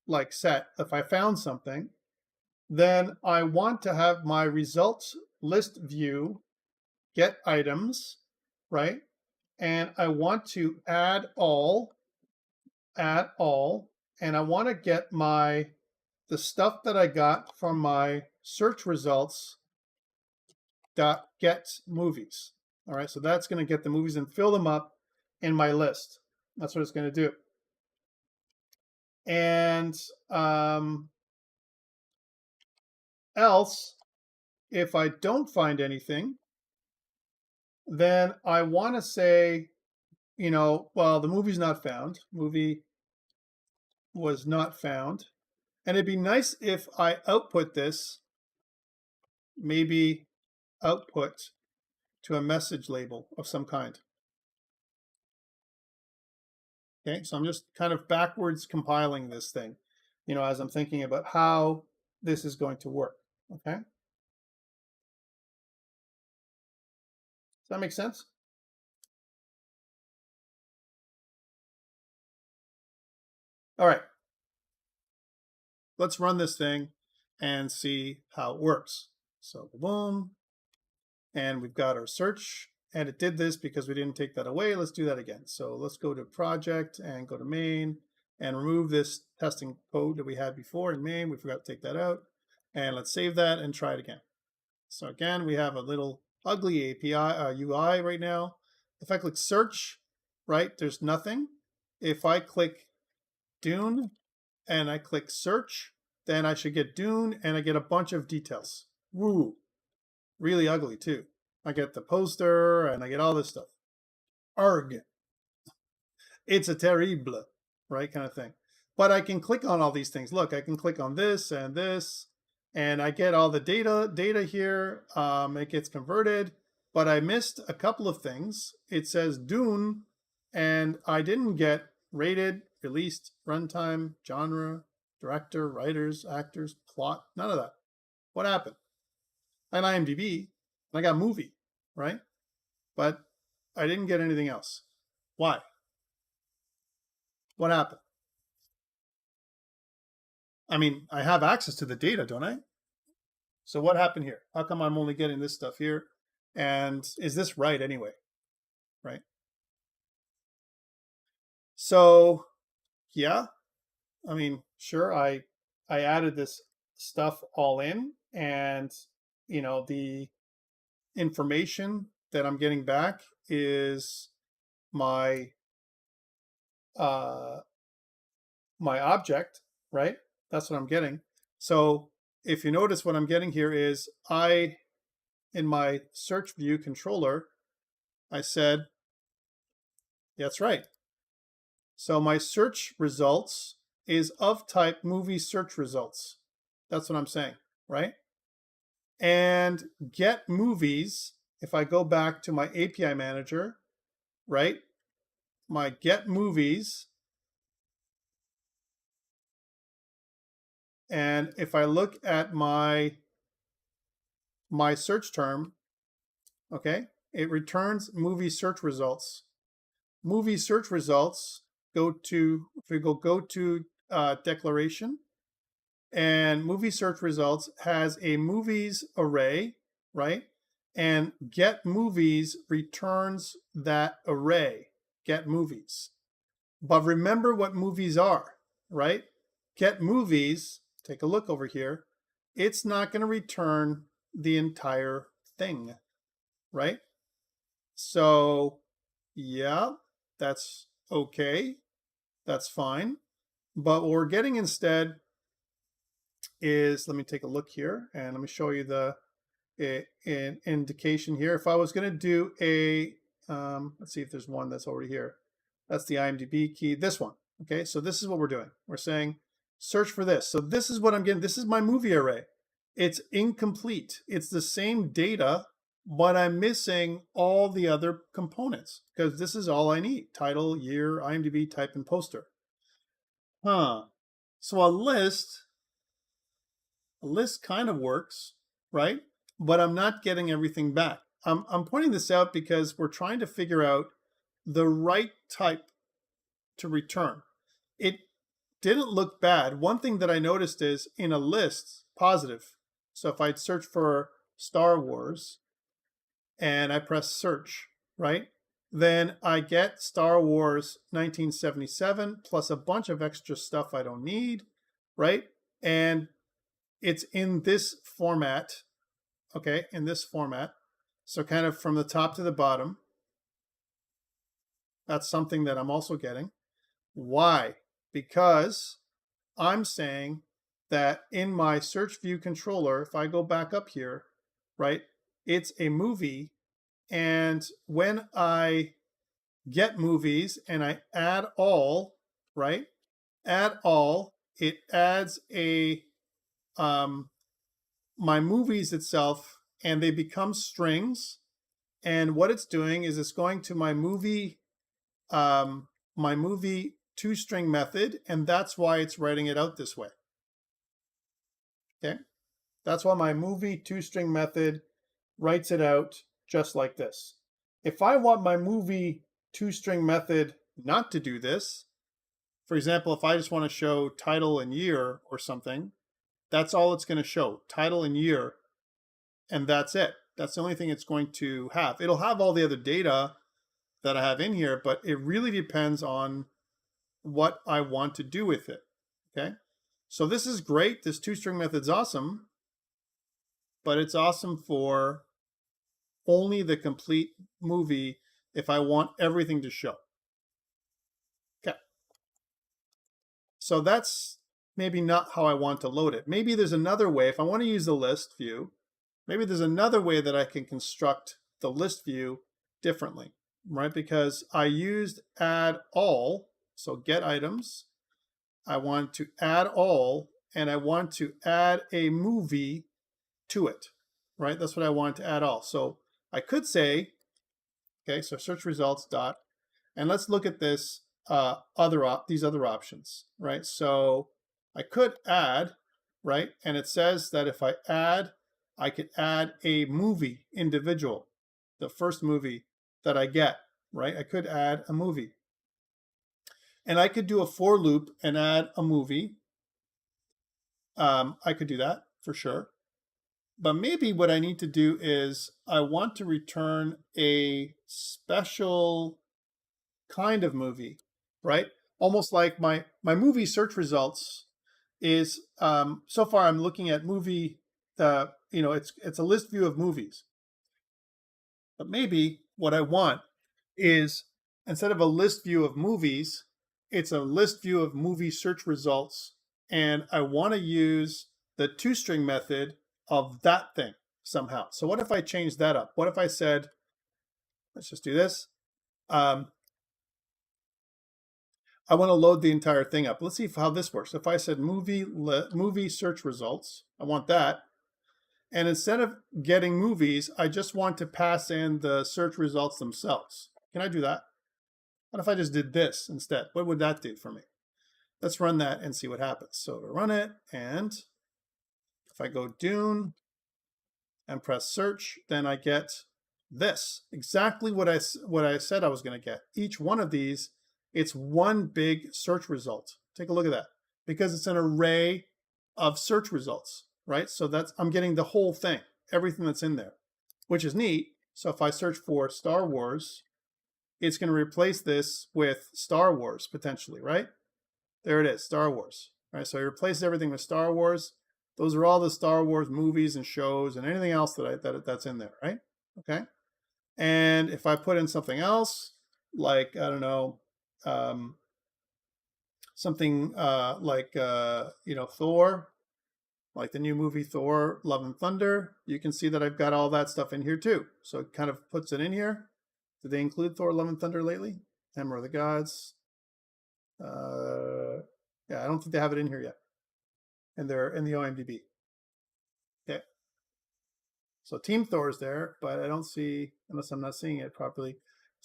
like set. If I found something, then I want to have my results list view get items, right? And I want to add all, and I want to get the stuff that I got from my search results dot get movies. All right, so that's going to get the movies and fill them up in my list. That's what it's going to do. And else, if I don't find anything, then I want to say, well, the movie's not found. Movie was not found. And it'd be nice if I output this, maybe output to a message label of some kind. Okay, so I'm just kind of backwards compiling this thing, as I'm thinking about how this is going to work. Okay, does that make sense? All right, let's run this thing and see how it works. So boom, and we've got our search, and it did this because we didn't take that away. Let's do that again. So let's go to project and go to main and remove this testing code that we had before in main. We forgot to take that out. And let's save that and try it again. So again, we have a little ugly API UI right now. If I click search, right, there's nothing. If I click Dune and I click search, then I should get Dune and I get a bunch of details. Woo, really ugly too. I get the poster and I get all this stuff. Arg. It's a terrible, right, kind of thing. But I can click on all these things. Look, I can click on this, and I get all the data here. It gets converted, but I missed a couple of things. It says Dune, and I didn't get rated, released, runtime, genre, director, writers, actors, plot, none of that. What happened? I had IMDb, and I got movie, right? But I didn't get anything else. Why? What happened? I mean, I have access to the data, don't I? So what happened here? How come I'm only getting this stuff here? And is this right anyway? Right? So, yeah, I mean, sure, I added this stuff all in, and the information that I'm getting back is my my object, right? That's what I'm getting. So if you notice, what I'm getting here is in my search view controller, I said, that's right. So my search results is of type movie search results. That's what I'm saying, right? And get movies, if I go back to my API manager, right? My get movies, and if I look at my search term, okay, it returns movie search results. Movie search results if we go to declaration, and movie search results has a movies array, right? And get movies returns that array, get movies. But remember what movies are, right? Get movies, take a look over here, it's not going to return the entire thing, right? So, yeah, that's okay. That's fine. But what we're getting instead is, let me take a look here and let me show you the indication here. If I was going to do a, let's see if there's one that's already here. That's the IMDb key, this one. Okay, so this is what we're doing. We're saying search for this. So this is what I'm getting. This is my movie array. It's incomplete. It's the same data, but I'm missing all the other components because this is all I need. Title, year, IMDb, type, and poster. So a list kind of works, right? But I'm not getting everything back. I'm pointing this out because we're trying to figure out the right type to return. It didn't look bad. One thing that I noticed is in a list, positive. So if I'd search for Star Wars and I press search, right? Then I get Star Wars 1977 plus a bunch of extra stuff I don't need, right? And it's in this format, okay, in this format. So kind of from the top to the bottom. That's something that I'm also getting. Why? Because I'm saying that in my search view controller, if I go back up here, right, it's a movie. And when I get movies and I add all, right, add all, it adds a my movies itself, and they become strings. And what it's doing is it's going to my movie toString method, and that's why it's writing it out this way. Okay, that's why my movie toString method writes it out just like this. If I want my movie toString method not to do this, for example, if I just want to show title and year or something, that's all it's going to show, title and year, and that's it. That's the only thing it's going to have. It'll have all the other data that I have in here, but it really depends on what I want to do with it, okay? So this is great. This toString method's awesome, but it's awesome for only the complete movie if I want everything to show. Okay. So that's maybe not how I want to load it. Maybe there's another way. If I want to use the list view, maybe there's another way that I can construct the list view differently, right? Because I used add all, so get items. I want to add all, and I want to add a movie to it, right? That's what I want to add all. So I could say, okay, so search results dot, and let's look at this these other options, right? So I could add, right? And it says that if I add, I could add a movie individual, the first movie that I get, right? I could add a movie. And I could do a for loop and add a movie. I could do that for sure. But maybe what I need to do is I want to return a special kind of movie, right? Almost like my movie search results is, so far I'm looking at movie, it's a list view of movies. But maybe what I want is, instead of a list view of movies, it's a list view of movie search results. And I want to use the toString method of that thing somehow. So what if I change that up? What if I said, let's just do this. I want to load the entire thing up. Let's see how this works. If I said movie search results, I want that. And instead of getting movies, I just want to pass in the search results themselves. Can I do that? What if I just did this instead? What would that do for me? Let's run that and see what happens. So to run it, and if I go Dune and press search, then I get this. Exactly what I said I was going to get. Each one of these, it's one big search result. Take a look at that. Because it's an array of search results, right? So I'm getting the whole thing, everything that's in there, which is neat. So if I search for Star Wars, it's going to replace this with Star Wars potentially, right? There it is, Star Wars. Right? So it replaces everything with Star Wars. Those are all the Star Wars movies and shows and anything else that's in there, right? Okay. And if I put in something else, like, I don't know, something like, Thor, like the new movie Thor, Love and Thunder, you can see that I've got all that stuff in here too. So it kind of puts it in here. Did they include Thor, Love and Thunder lately? Hammer of the Gods. Yeah, I don't think they have it in here yet. And they're in the IMDb. Okay. So Team Thor is there, but I don't see, unless I'm not seeing it properly,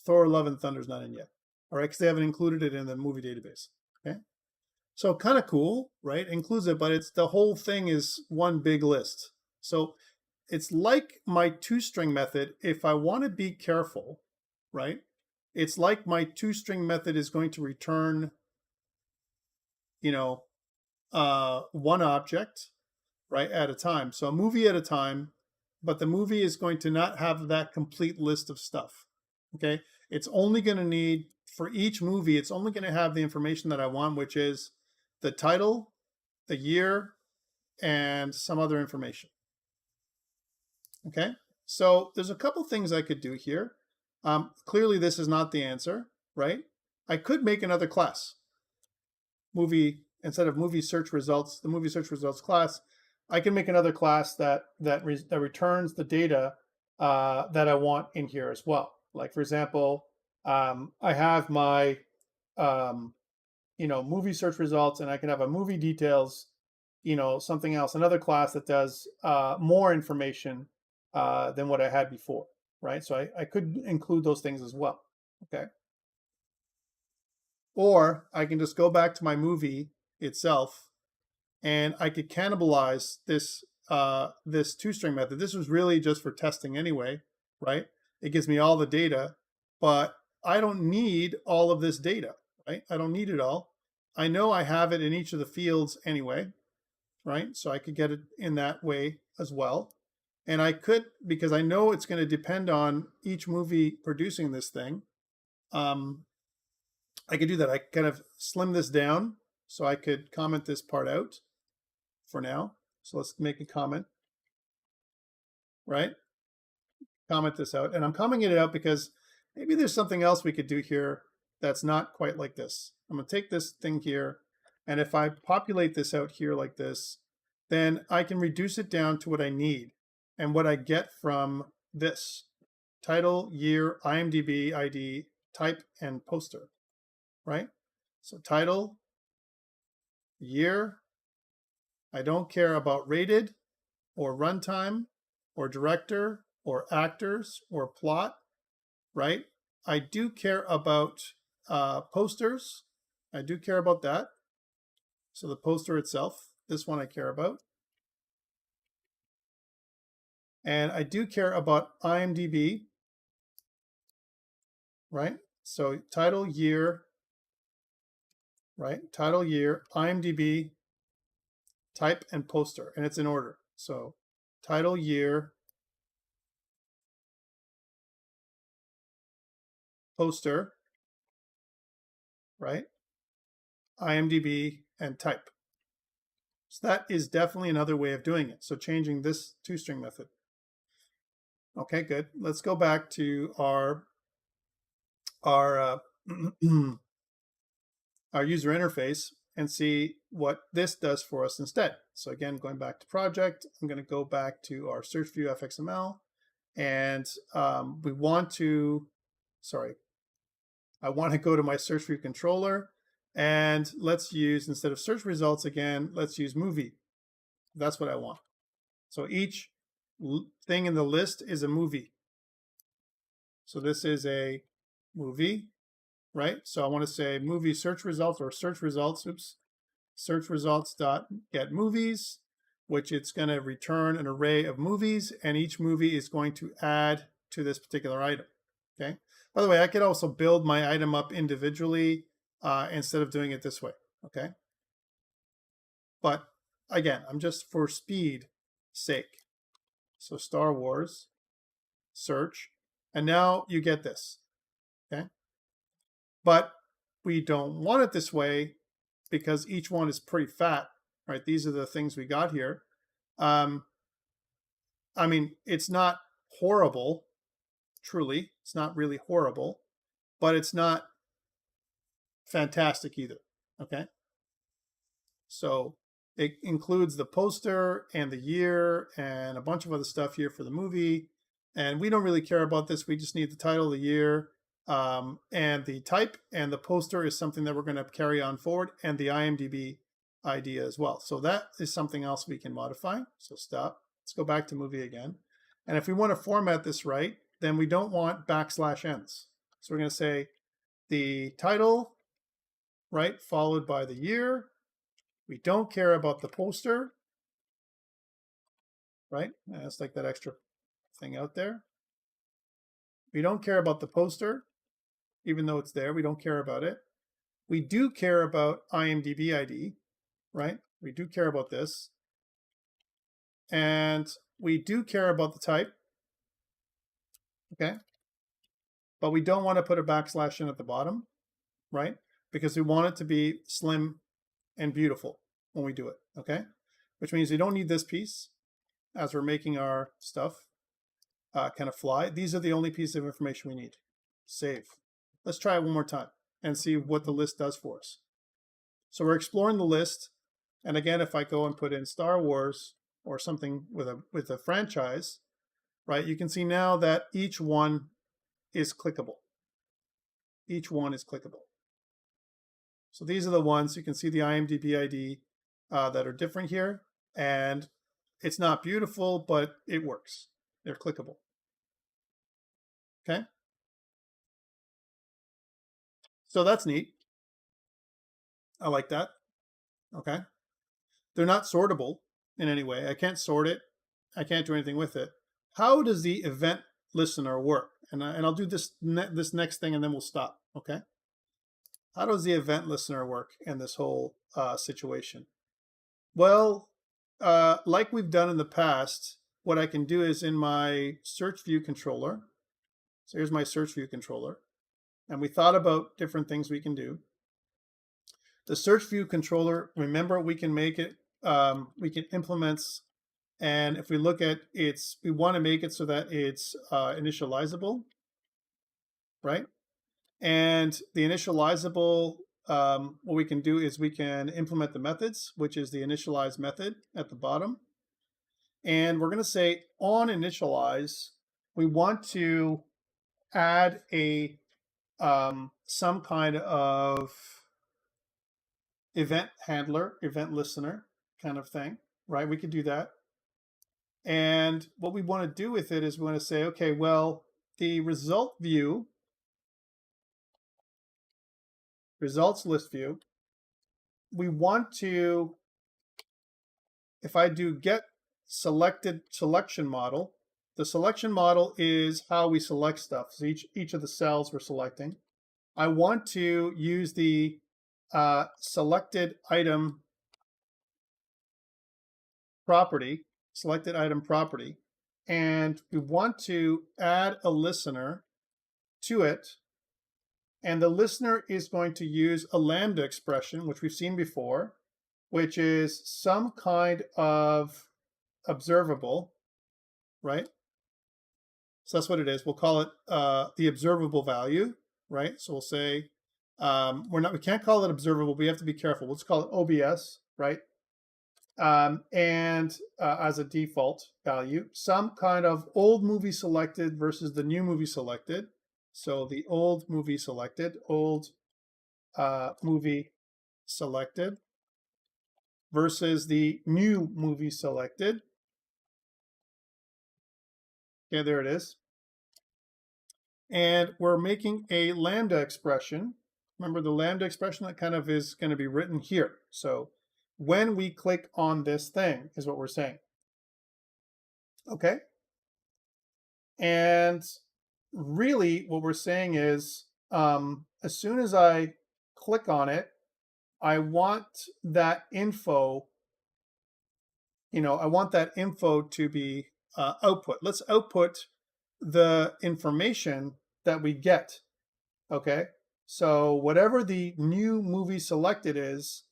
Thor, Love and Thunder is not in yet. All right, because they haven't included it in the movie database. Okay. So kind of cool, right? Includes it, but it's the whole thing is one big list. So it's like my toString method. If I want to be careful, right? It's like my toString method is going to return, one object, right, at a time. So a movie at a time, but the movie is going to not have that complete list of stuff. Okay. It's only going to need, for each movie, it's only going to have the information that I want, which is the title, the year, and some other information. Okay, so there's a couple things I could do here. Clearly, this is not the answer, right? I could make another class. Instead of movie search results, the movie search results class, I can make another class that returns the data that I want in here as well. Like, for example, I have my movie search results, and I can have a movie details, something else, another class that does more information than what I had before, right? So I could include those things as well, okay? Or I can just go back to my movie itself, and I could cannibalize this this toString method. This was really just for testing anyway, right? It gives me all the data, but I don't need all of this data, right? I don't need it all. I know I have it in each of the fields anyway, right? So I could get it in that way as well. And I could, because I know it's going to depend on each movie producing this thing, I could do that. I kind of slim this down so I could comment this part out for now. So let's make a comment, right? Comment this out. And I'm commenting it out because maybe there's something else we could do here that's not quite like this. I'm going to take this thing here, and if I populate this out here like this, then I can reduce it down to what I need and what I get from this: title, year, IMDb, ID, type, and poster, right? So title, year, I don't care about rated or runtime or director or actors or plot, right? I do care about posters. I do care about that. So the poster itself, this one I care about. And I do care about IMDb, right? So title, year, right? Title, year, IMDb, type, and poster. And it's in order. So title, year, poster, right? IMDb, and type. So that is definitely another way of doing it. So changing this toString method. Okay, good. Let's go back to our our user interface and see what this does for us instead. So again, going back to project, I'm going to go back to our search view fxml, and we want to, I want to go to my search view controller, and let's use, instead of search results again, let's use movie. That's what I want. So each thing in the list is a movie. So this is a movie, right? So I want to say movie search results, or search results, search results dot get movies, which it's going to return an array of movies, and each movie is going to add to this particular item. Okay. By the way, I could also build my item up individually instead of doing it this way. Okay. But again, I'm just for speed sake. So Star Wars, search, and now you get this. Okay. But we don't want it this way because each one is pretty fat, right? These are the things we got here. I mean, it's not horrible, truly. It's not really horrible, but it's not fantastic either, okay? So It includes the poster and the year and a bunch of other stuff here for the movie. And we don't really care about this. We just need the title, the year, and the type. And the poster is something that we're going to carry on forward, and the IMDb idea as well. So that is something else we can modify. So stop. Let's go back to movie again. And if we want to format this right, then we don't want \n. So we're going to say the title, right, followed by the year. We don't care about the poster, right? That's like that extra thing out there. We don't care about the poster, even though it's there. We don't care about it. We do care about IMDb ID, right? We do care about this. And we do care about the type, okay? But we don't want to put a \n at the bottom, right? Because we want it to be slim and beautiful when we do it, okay? Which means we don't need this piece as we're making our stuff kind of fly. These are the only pieces of information we need. Save. Let's try it one more time and see what the list does for us. So we're exploring the list. And again, if I go and put in Star Wars or something with a franchise, right, you can see now that each one is clickable. Each one is clickable. So these are the ones. You can see the IMDb ID that are different here. And it's not beautiful, but it works. They're clickable. Okay? So that's neat. I like that. Okay? They're not sortable in any way. I can't sort it. I can't do anything with it. How does the event listener work? And I'll do this next thing and then we'll stop. Okay? How does the event listener work in this whole situation? Well, like we've done in the past, what I can do is in my search view controller. So here's my search view controller. And we thought about different things we can do. The search view controller, remember, we can make it, we can implement, and if we look at its, we want to make it so that it's initializable, right? And the initializable, what we can do is we can implement the methods, which is the initialize method at the bottom. And we're going to say on initialize, we want to add a some kind of event handler, event listener kind of thing, right? We could do that. And what we want to do with it is we want to say, okay, well, the result view, results list view, we want to, if I do get selected selection model, the selection model is how we select stuff. So each of the cells we're selecting. I want to use the selected item property, selected item property, and we want to add a listener to it. And the listener is going to use a lambda expression, which we've seen before, which is some kind of observable, right? So that's what it is. We'll call it the observable value, right? So we'll say we can't call it observable. We have to be careful. Let's call it OBS, right? And as a default value, some kind of old movie selected versus the new movie selected. So the old movie selected, movie selected versus the new movie selected. Okay, there it is. And we're making a lambda expression. Remember the lambda expression that kind of is going to be written here. So when we click on this thing is what we're saying. Okay. And really what we're saying is as soon as I click on it, I want that info, I want that info to be output. Let's output the information that we get. Okay. So whatever the new movie selected is,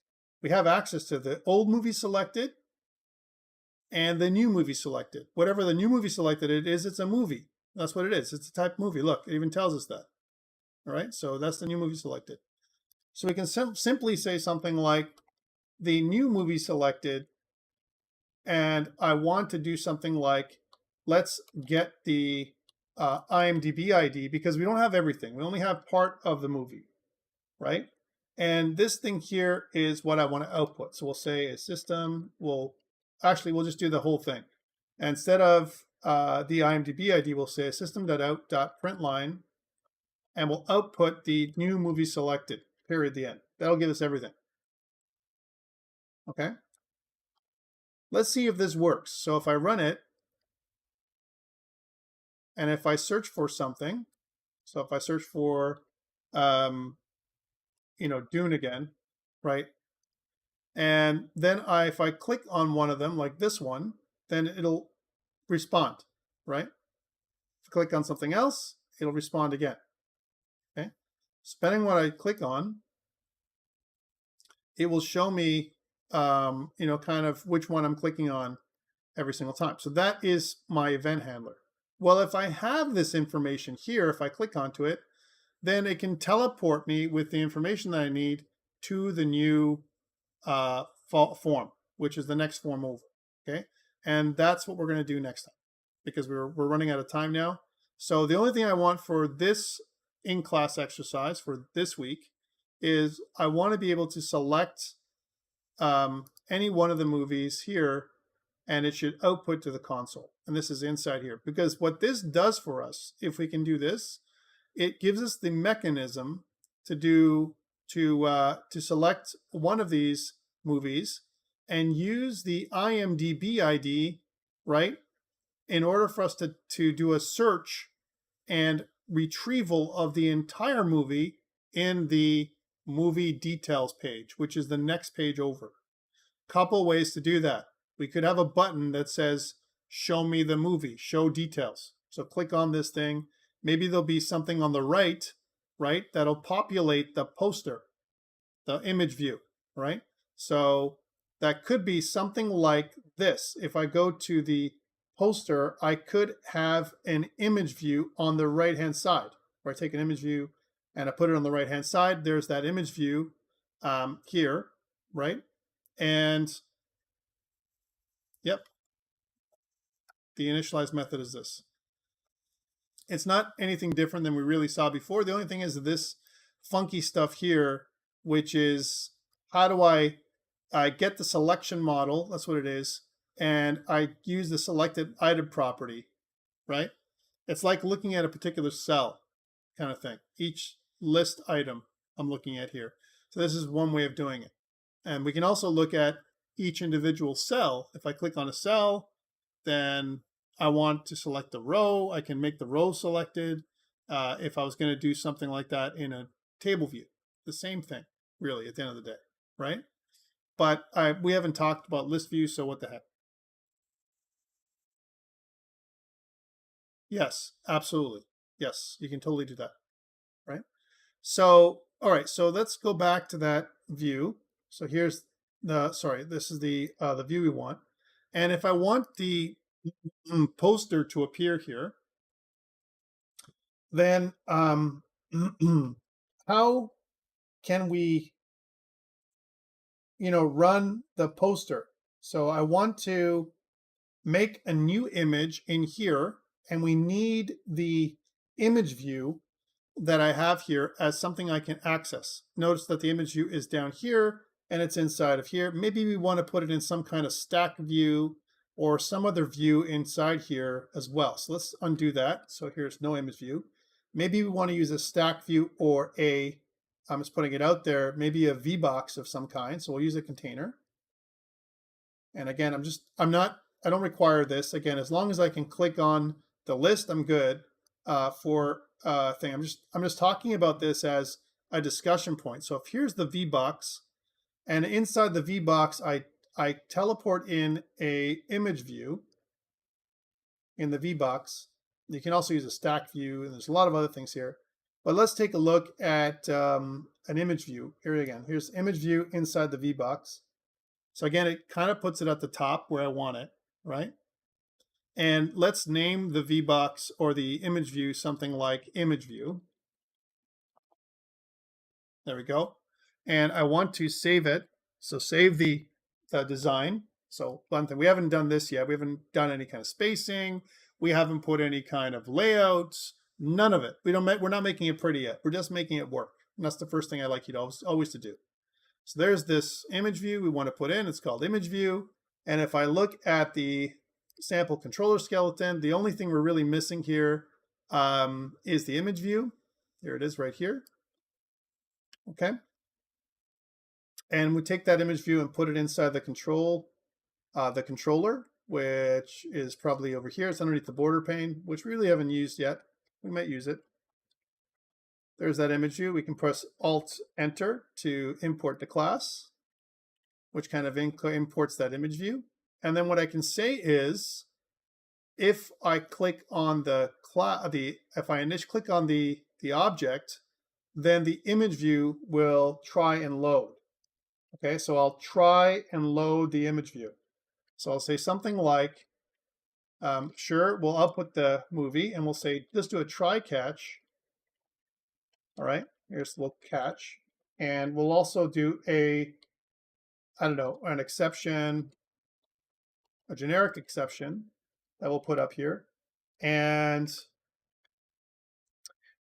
we have access to the old movie selected and the new movie selected. Whatever the new movie selected it is, it's a movie. That's what it is. It's a type of movie. Look, it even tells us that. All right, so that's the new movie selected. So we can simply say something like the new movie selected, and I want to do something like, let's get the IMDb ID, because we don't have everything. We only have part of the movie, right? And this thing here is what I want to output. So we'll say a system, we'll just do the whole thing. And instead of the IMDb ID, we'll say a system.out.println, and we'll output the new movie selected, period, the end. That'll give us everything. Okay? Let's see if this works. So if I run it, and if I search for something, so if I search for, Dune again, right? And then if I click on one of them, like this one, then it'll respond, right? If I click on something else, it'll respond again, okay? Depending on what I click on, it will show me, kind of which one I'm clicking on every single time. So that is my event handler. Well, if I have this information here, if I click onto it, then it can teleport me with the information that I need to the new form, which is the next form over, okay? And that's what we're going to do next time, because we're running out of time now. So the only thing I want for this in-class exercise for this week is I want to be able to select any one of the movies here, and it should output to the console. And this is inside here, because what this does for us, if we can do this, it gives us the mechanism to select one of these movies and use the IMDb ID, right, in order for us to do a search and retrieval of the entire movie in the movie details page, which is the next page over. Couple ways to do that. We could have a button that says, show me the movie, show details. So click on this thing. Maybe there'll be something on the right, that'll populate the poster, the image view, right? So that could be something like this. If I go to the poster, I could have an image view on the right-hand side, where I take an image view and I put it on the right-hand side. There's that image view here, right? And yep, the initialize method is this. It's not anything different than we really saw before. The only thing is this funky stuff here, which is how do I get the selection model, that's what it is, and I use the selected item property, right? It's like looking at a particular cell kind of thing. Each list item I'm looking at here. So this is one way of doing it. And we can also look at each individual cell. If I click on a cell, then I want to select a row. I can make the row selected. If I was going to do something like that in a table view, the same thing, really, at the end of the day, right? But we haven't talked about list view, so what the heck? Yes, absolutely. Yes, you can totally do that, right? So, all right, so let's go back to that view. So here's this is the view we want. And if I want the poster to appear here, then how can we, run the poster? So I want to make a new image in here, and we need the image view that I have here as something I can access. Notice that the image view is down here and it's inside of here. Maybe we want to put it in some kind of stack view or some other view inside here as well. So let's undo that. So here's no image view. Maybe we want to use a stack view or I'm just putting it out there, maybe a VBox of some kind. So we'll use a container. And again, I don't require this. Again, as long as I can click on the list, I'm good for thing. I'm just talking about this as a discussion point. So if here's the VBox, and inside the VBox, I teleport in a image view in the VBox. You can also use a stack view, and there's a lot of other things here. But let's take a look at an image view. Here again, here's image view inside the VBox. So again, it kind of puts it at the top where I want it, right? And let's name the VBox or the image view something like image view. There we go. And I want to save it So save the design. So one thing, we haven't done this yet. We haven't done any kind of spacing. We haven't put any kind of layouts. None of it. We're not making it pretty yet. We're just making it work. And that's the first thing I like you to always to do. So there's this image view we want to put in. It's called image view. And if I look at the sample controller skeleton, the only thing we're really missing here is the image view. Here it is right here. Okay. And we take that image view and put it inside the controller, which is probably over here. It's underneath the border pane, which we really haven't used yet. We might use it. There's that image view. We can press Alt-Enter to import the class, which kind of imports that image view. And then what I can say is, if I click on if I click on the object, then the image view will try and load. Okay, so I'll try and load the image view. So I'll say something like, sure, we'll output the movie, and we'll say, let's do a try catch. All right, here's the little catch. And we'll also do an exception, a generic exception that we'll put up here. And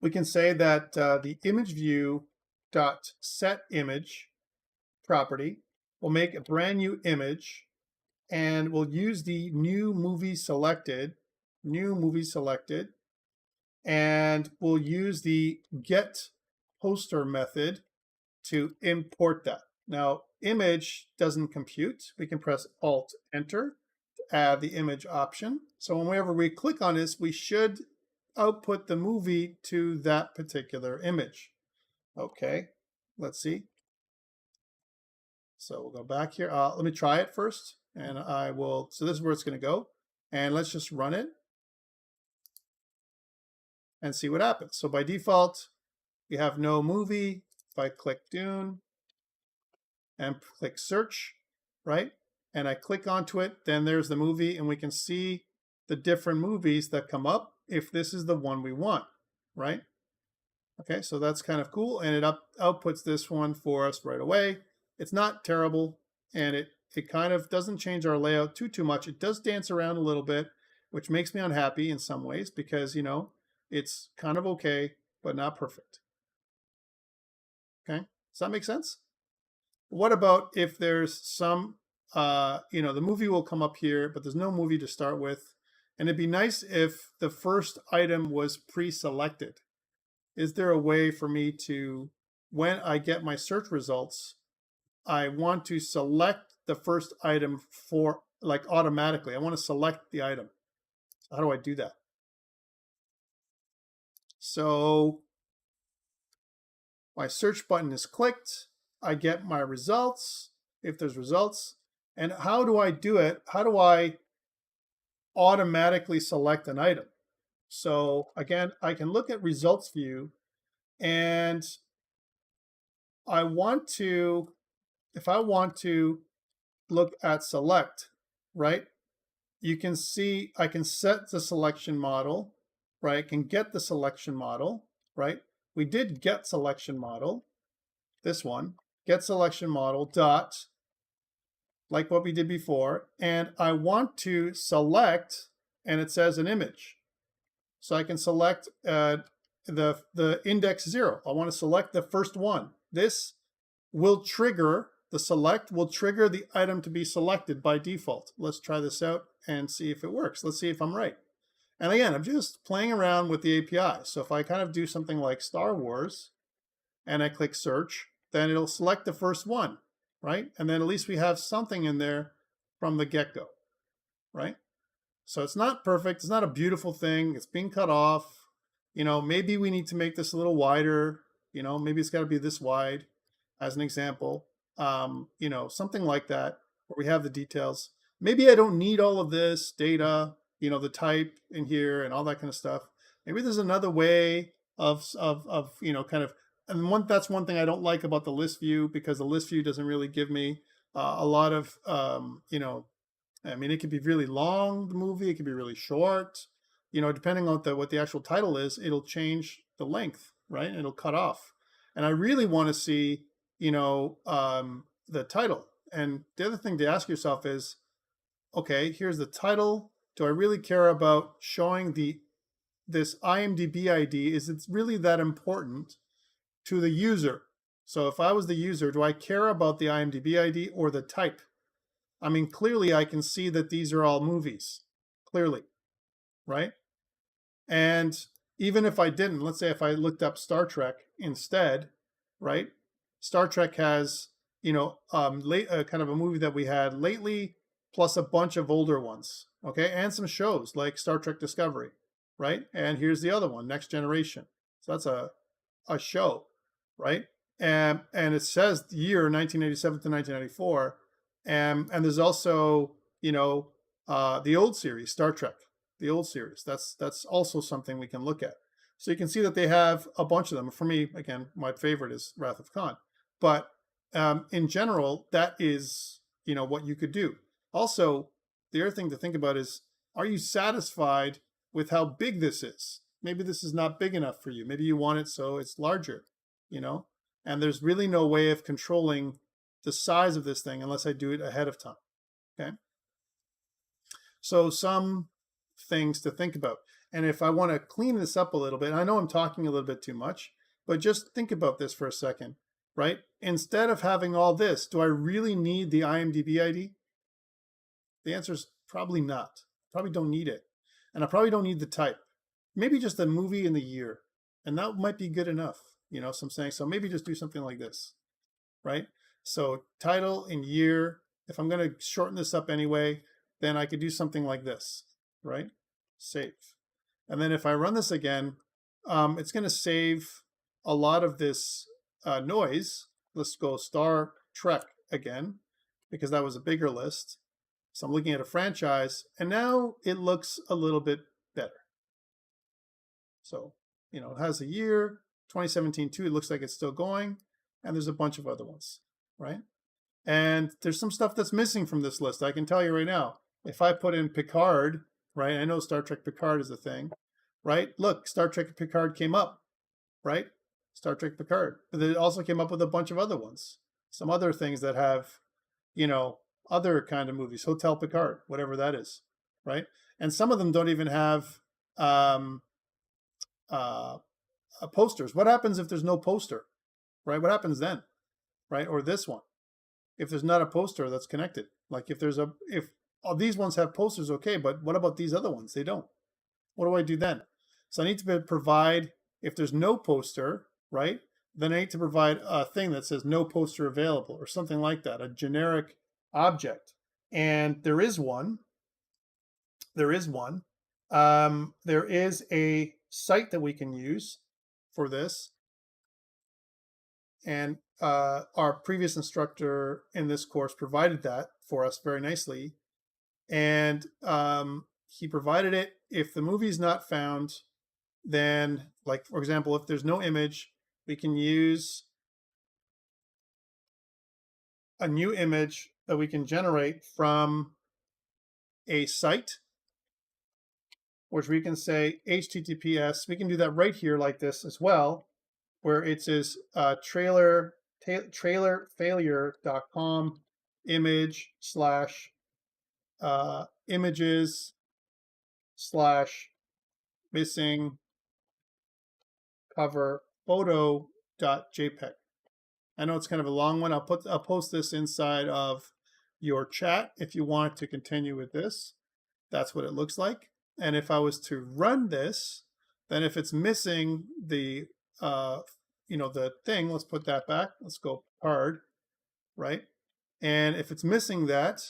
we can say that the image view dot set image property will make a brand new image, and we'll use the new movie selected, and we'll use the get poster method to import that. Now, image doesn't compute. We can press Alt-Enter to add the image option. So whenever we click on this, we should output the movie to that particular image. Okay, let's see. So we'll go back here. Let me try it first, and I will. So this is where it's going to go, and let's just run it and see what happens. So by default, we have no movie. If I click Dune and click search, right, and I click onto it, then there's the movie, and we can see the different movies that come up if this is the one we want, right? Okay, so that's kind of cool, and it outputs this one for us right away. It's not terrible, and it kind of doesn't change our layout too much. It does dance around a little bit, which makes me unhappy in some ways because, it's kind of okay, but not perfect. Okay, does that make sense? What about if there's some, the movie will come up here, but there's no movie to start with, and it'd be nice if the first item was pre-selected. Is there a way for me to, when I get my search results, I want to select the first item for automatically. I want to select the item. How do I do that? So my search button is clicked. I get my results, if there's results. And how do I do it? How do I automatically select an item? So again, I can look at results view, and I want to, if I want to look at select, right? You can see I can set the selection model, right? I can get the selection model, right? We did get selection model, this one, get selection model dot, like what we did before, and I want to select, and it says an image. So I can select the index 0. I want to select the first one. This will trigger, the select will trigger the item to be selected by default. Let's try this out and see if it works. Let's see if I'm right. And again, I'm just playing around with the API. So if I kind of do something like Star Wars and I click search, then it'll select the first one, right? And then at least we have something in there from the get-go, right? So it's not perfect. It's not a beautiful thing. It's being cut off. Maybe we need to make this a little wider. Maybe it's got to be this wide as an example. Something like that where we have the details. Maybe I don't need all of this data, the type in here and all that kind of stuff. Maybe there's another way of kind of, and that's one thing I don't like about the list view, because the list view doesn't really give me a lot of, it could be really long, the movie, it could be really short, depending on what the actual title is, it'll change the length, right? It'll cut off. And I really want to see, the title. And the other thing to ask yourself is, okay, here's the title. Do I really care about showing this IMDb ID? Is it really that important to the user? So if I was the user, do I care about the IMDb ID or the type? I mean, clearly I can see that these are all movies, clearly, right? And even if I didn't, let's say if I looked up Star Trek instead, right? Star Trek has, kind of a movie that we had lately, plus a bunch of older ones, okay? And some shows like Star Trek Discovery, right? And here's the other one, Next Generation. So that's a show, right? And it says the year 1987 to 1994. And there's also, the old series, Star Trek, the old series. That's also something we can look at. So you can see that they have a bunch of them. For me, again, my favorite is Wrath of Khan. But in general, that is, what you could do. Also, the other thing to think about is, are you satisfied with how big this is? Maybe this is not big enough for you. Maybe you want it so it's larger, and there's really no way of controlling the size of this thing unless I do it ahead of time, okay? So some things to think about. And if I want to clean this up a little bit, I know I'm talking a little bit too much, but just think about this for a second, right? Instead of having all this, do I really need the IMDb ID? The answer is probably not. Probably don't need it. And I probably don't need the type. Maybe just the movie and the year. And that might be good enough, so I'm saying, so maybe just do something like this, right? So title and year, if I'm going to shorten this up anyway, then I could do something like this, right? Save. And then if I run this again, it's going to save a lot of this noise. Let's go Star Trek again, because that was a bigger list. So I'm looking at a franchise, and now it looks a little bit better. So, it has a year, 2017 too. It looks like it's still going, and there's a bunch of other ones, right? And there's some stuff that's missing from this list. I can tell you right now. If I put in Picard, right? I know Star Trek Picard is a thing, right? Look, Star Trek Picard came up, right? Star Trek Picard. But it also came up with a bunch of other ones. Some other things that have, other kind of movies. Hotel Picard, whatever that is, right? And some of them don't even have posters. What happens if there's no poster, right? What happens then, right? Or this one, if there's not a poster that's connected. Like if all these ones have posters, okay, but what about these other ones? They don't. What do I do then? So I need to provide, if there's no poster, right, then I need to provide a thing that says no poster available or something like that, a generic object. And there is one. There is one. There is a site that we can use for this. And our previous instructor in this course provided that for us very nicely. And he provided it. If the movie is not found, then, like, for example, if there's no image, we can use a new image that we can generate from a site, which we can say HTTPS. We can do that right here like this as well, where it says trailerfailure.com image / images / missing cover photo.jpg. I know it's kind of a long one. I'll post this inside of your chat if you want to continue with this. That's what it looks like. And if I was to run this, then if it's missing the the thing, let's put that back. Let's go hard, right? And if it's missing that,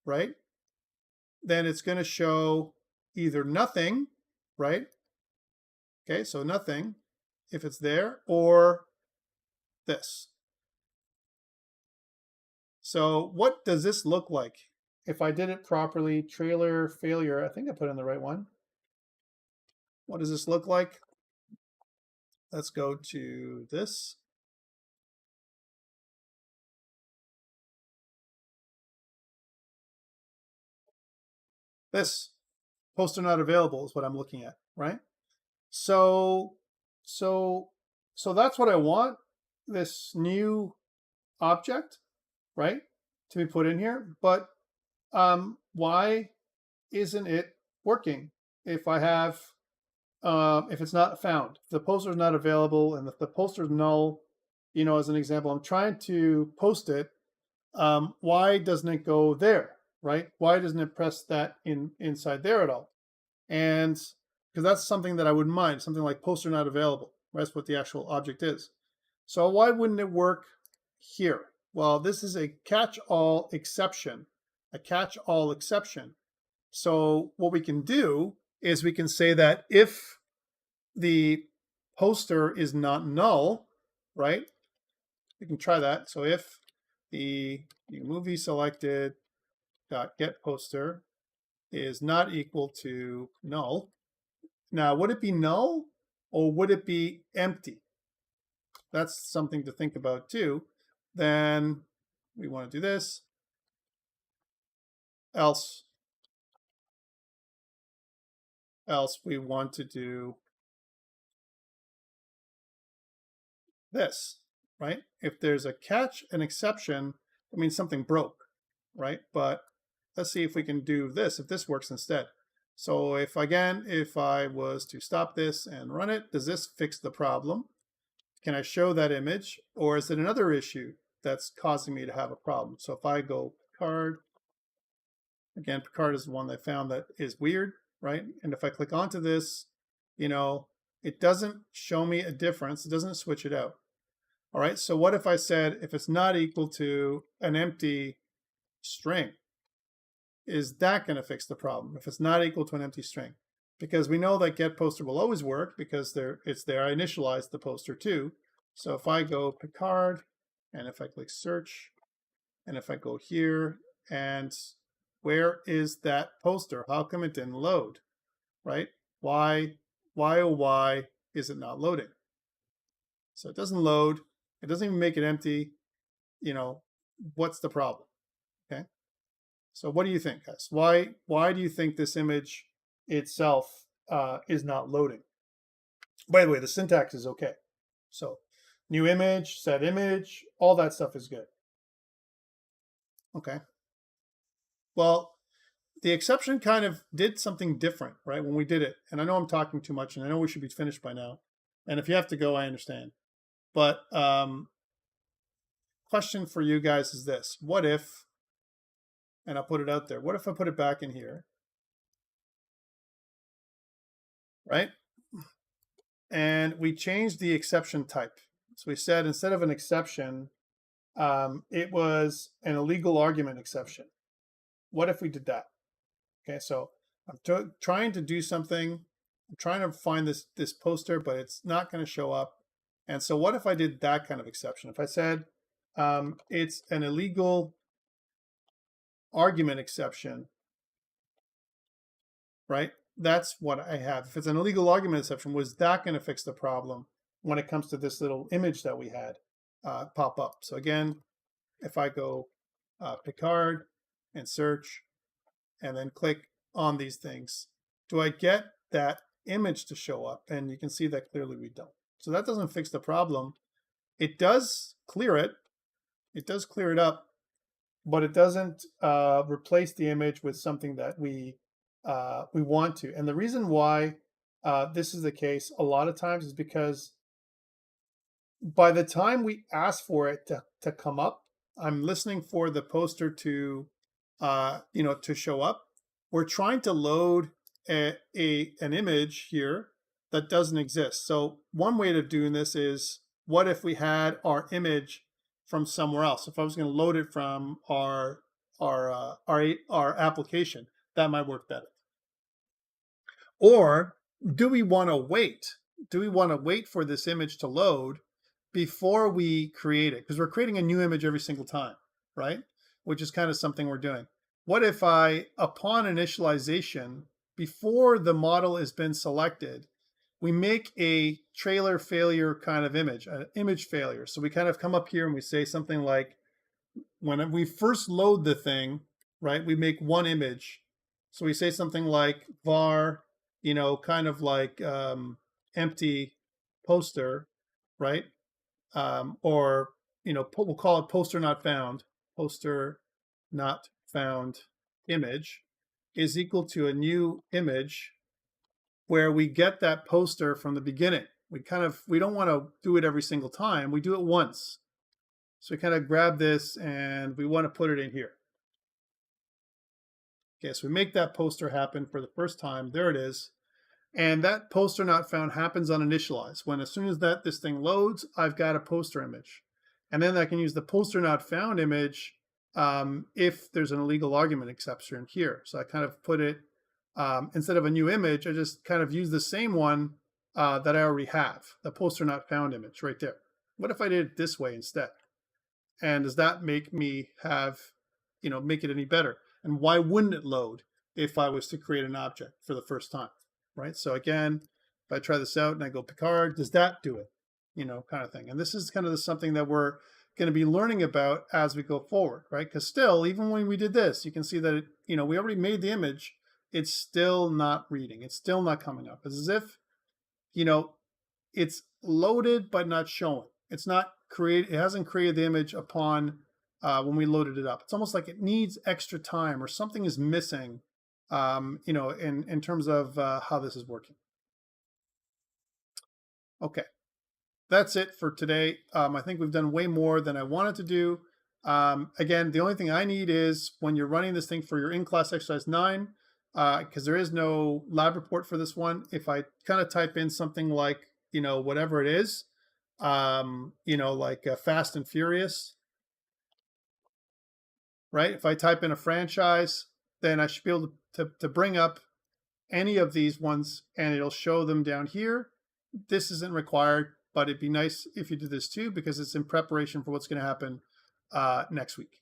right, then it's going to show either nothing, right? Okay, so nothing if it's there, or this. So what does this look like? If I did it properly, trailer failure, I think I put in the right one. What does this look like? Let's go to this. This poster not available is what I'm looking at, right? So that's what I want, this new object, right, to be put in here. But why isn't it working if I have, if it's not found, if the poster is not available, and if the poster is null, you know, as an example, I'm trying to post it. Why doesn't it go there, right? Why doesn't it press that inside there at all? And because that's something that I wouldn't mind, something like poster not available. That's what the actual object is. So why wouldn't it work here? Well, this is a catch-all exception, a catch-all exception. So what we can do is we can say that if the poster is not null, right? We can try that. So if the movie selected dot get poster is not equal to null. Now, would it be null or would it be empty? That's something to think about too. Then we want to do this. Else we want to do this, right? If there's a catch, an exception, it means something broke, right? But let's see if we can do this, if this works instead. So if I was to stop this and run it, does this fix the problem? Can I show that image, or is it another issue that's causing me to have a problem? So if I go Picard, again, Picard is the one that I found that is weird, right? And if I click onto this, you know, it doesn't show me a difference. It doesn't switch it out. All right, so what if I said, if it's not equal to an empty string, is that going to fix the problem? If it's not equal to an empty string? Because we know that get poster will always work because it's there. I initialized the poster too. So if I go Picard, and if I click search, and if I go here, and where is that poster? How come it didn't load, right? Why, oh, why is it not loading? So it doesn't load. It doesn't even make it empty. You know, what's the problem? Okay. So what do you think, guys? Why do you think this image itself is not loading? By the way, the syntax is okay. So new image, set image, all that stuff is good. Okay. Well, the exception kind of did something different, right, when we did it. And I know I'm talking too much, and I know we should be finished by now. And if you have to go, I understand. But question for you guys is this. What if, and I'll put it out there, what if I put it back in here, right? And we changed the exception type. So we said instead of an exception, it was an illegal argument exception. What if we did that? Okay, so I'm trying to do something. I'm trying to find this poster, but it's not going to show up. And so what if I did that kind of exception? If I said it's an illegal argument exception, right? That's what I have. If it's an illegal argument exception, was that going to fix the problem when it comes to this little image that we had pop up? So again, if I go Picard and search and then click on these things, do I get that image to show up? And you can see that clearly we don't. So that doesn't fix the problem. It does clear it. It does clear it up, but it doesn't replace the image with something that we want to. And the reason why this is the case a lot of times is because by the time we ask for it to come up, I'm listening for the poster to to show up. We're trying to load an image here that doesn't exist. So one way of doing this is, what if we had our image from somewhere else? If I was going to load it from our application, that might work better. Or do we want to wait? Do we want to wait for this image to load before we create it? Because we're creating a new image every single time, right? Which is kind of something we're doing. What if I, upon initialization, before the model has been selected, we make a trailer failure kind of image, an image failure. So we kind of come up here and we say something like, when we first load the thing, right, we make one image. So we say something like var, kind of like empty poster, right? Or, we'll call it poster not found, poster not found image is equal to a new image where we get that poster from the beginning. We don't want to do it every single time. We do it once. So we kind of grab this and we want to put it in here. Okay, so we make that poster happen for the first time. There it is. And that poster not found happens on initialize. When as soon as this thing loads, I've got a poster image. And then I can use the poster not found image if there's an illegal argument exception here. So I kind of put it, instead of a new image, I just kind of use the same one that I already have, the poster not found image right there. What if I did it this way instead? And does that make me make it any better? And why wouldn't it load if I was to create an object for the first time, right? So again, if I try this out and I go Picard, does that do it? Kind of thing. And this is kind of something that we're going to be learning about as we go forward, right? Because still, even when we did this, you can see that, we already made the image. It's still not reading. It's still not coming up. It's as if, it's loaded but not showing. It's not created. It hasn't created the image upon when we loaded it up. It's almost like it needs extra time or something is missing, in terms of how this is working. Okay, that's it for today. I think we've done way more than I wanted to do. Again, the only thing I need is when you're running this thing for your in-class exercise 9, because there is no lab report for this one, if I kind of type in something like, whatever it is, like Fast and Furious, right? If I type in a franchise, then I should be able to bring up any of these ones and it'll show them down here. This isn't required, but it'd be nice if you do this too, because it's in preparation for what's going to happen next week.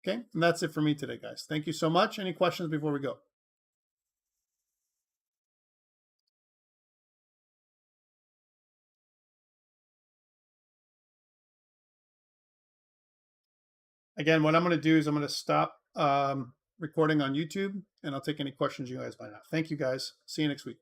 Okay, and that's it for me today, guys. Thank you so much. Any questions before we go? Again, what I'm going to do is I'm going to stop recording on YouTube, and I'll take any questions you guys might have. Thank you, guys. See you next week.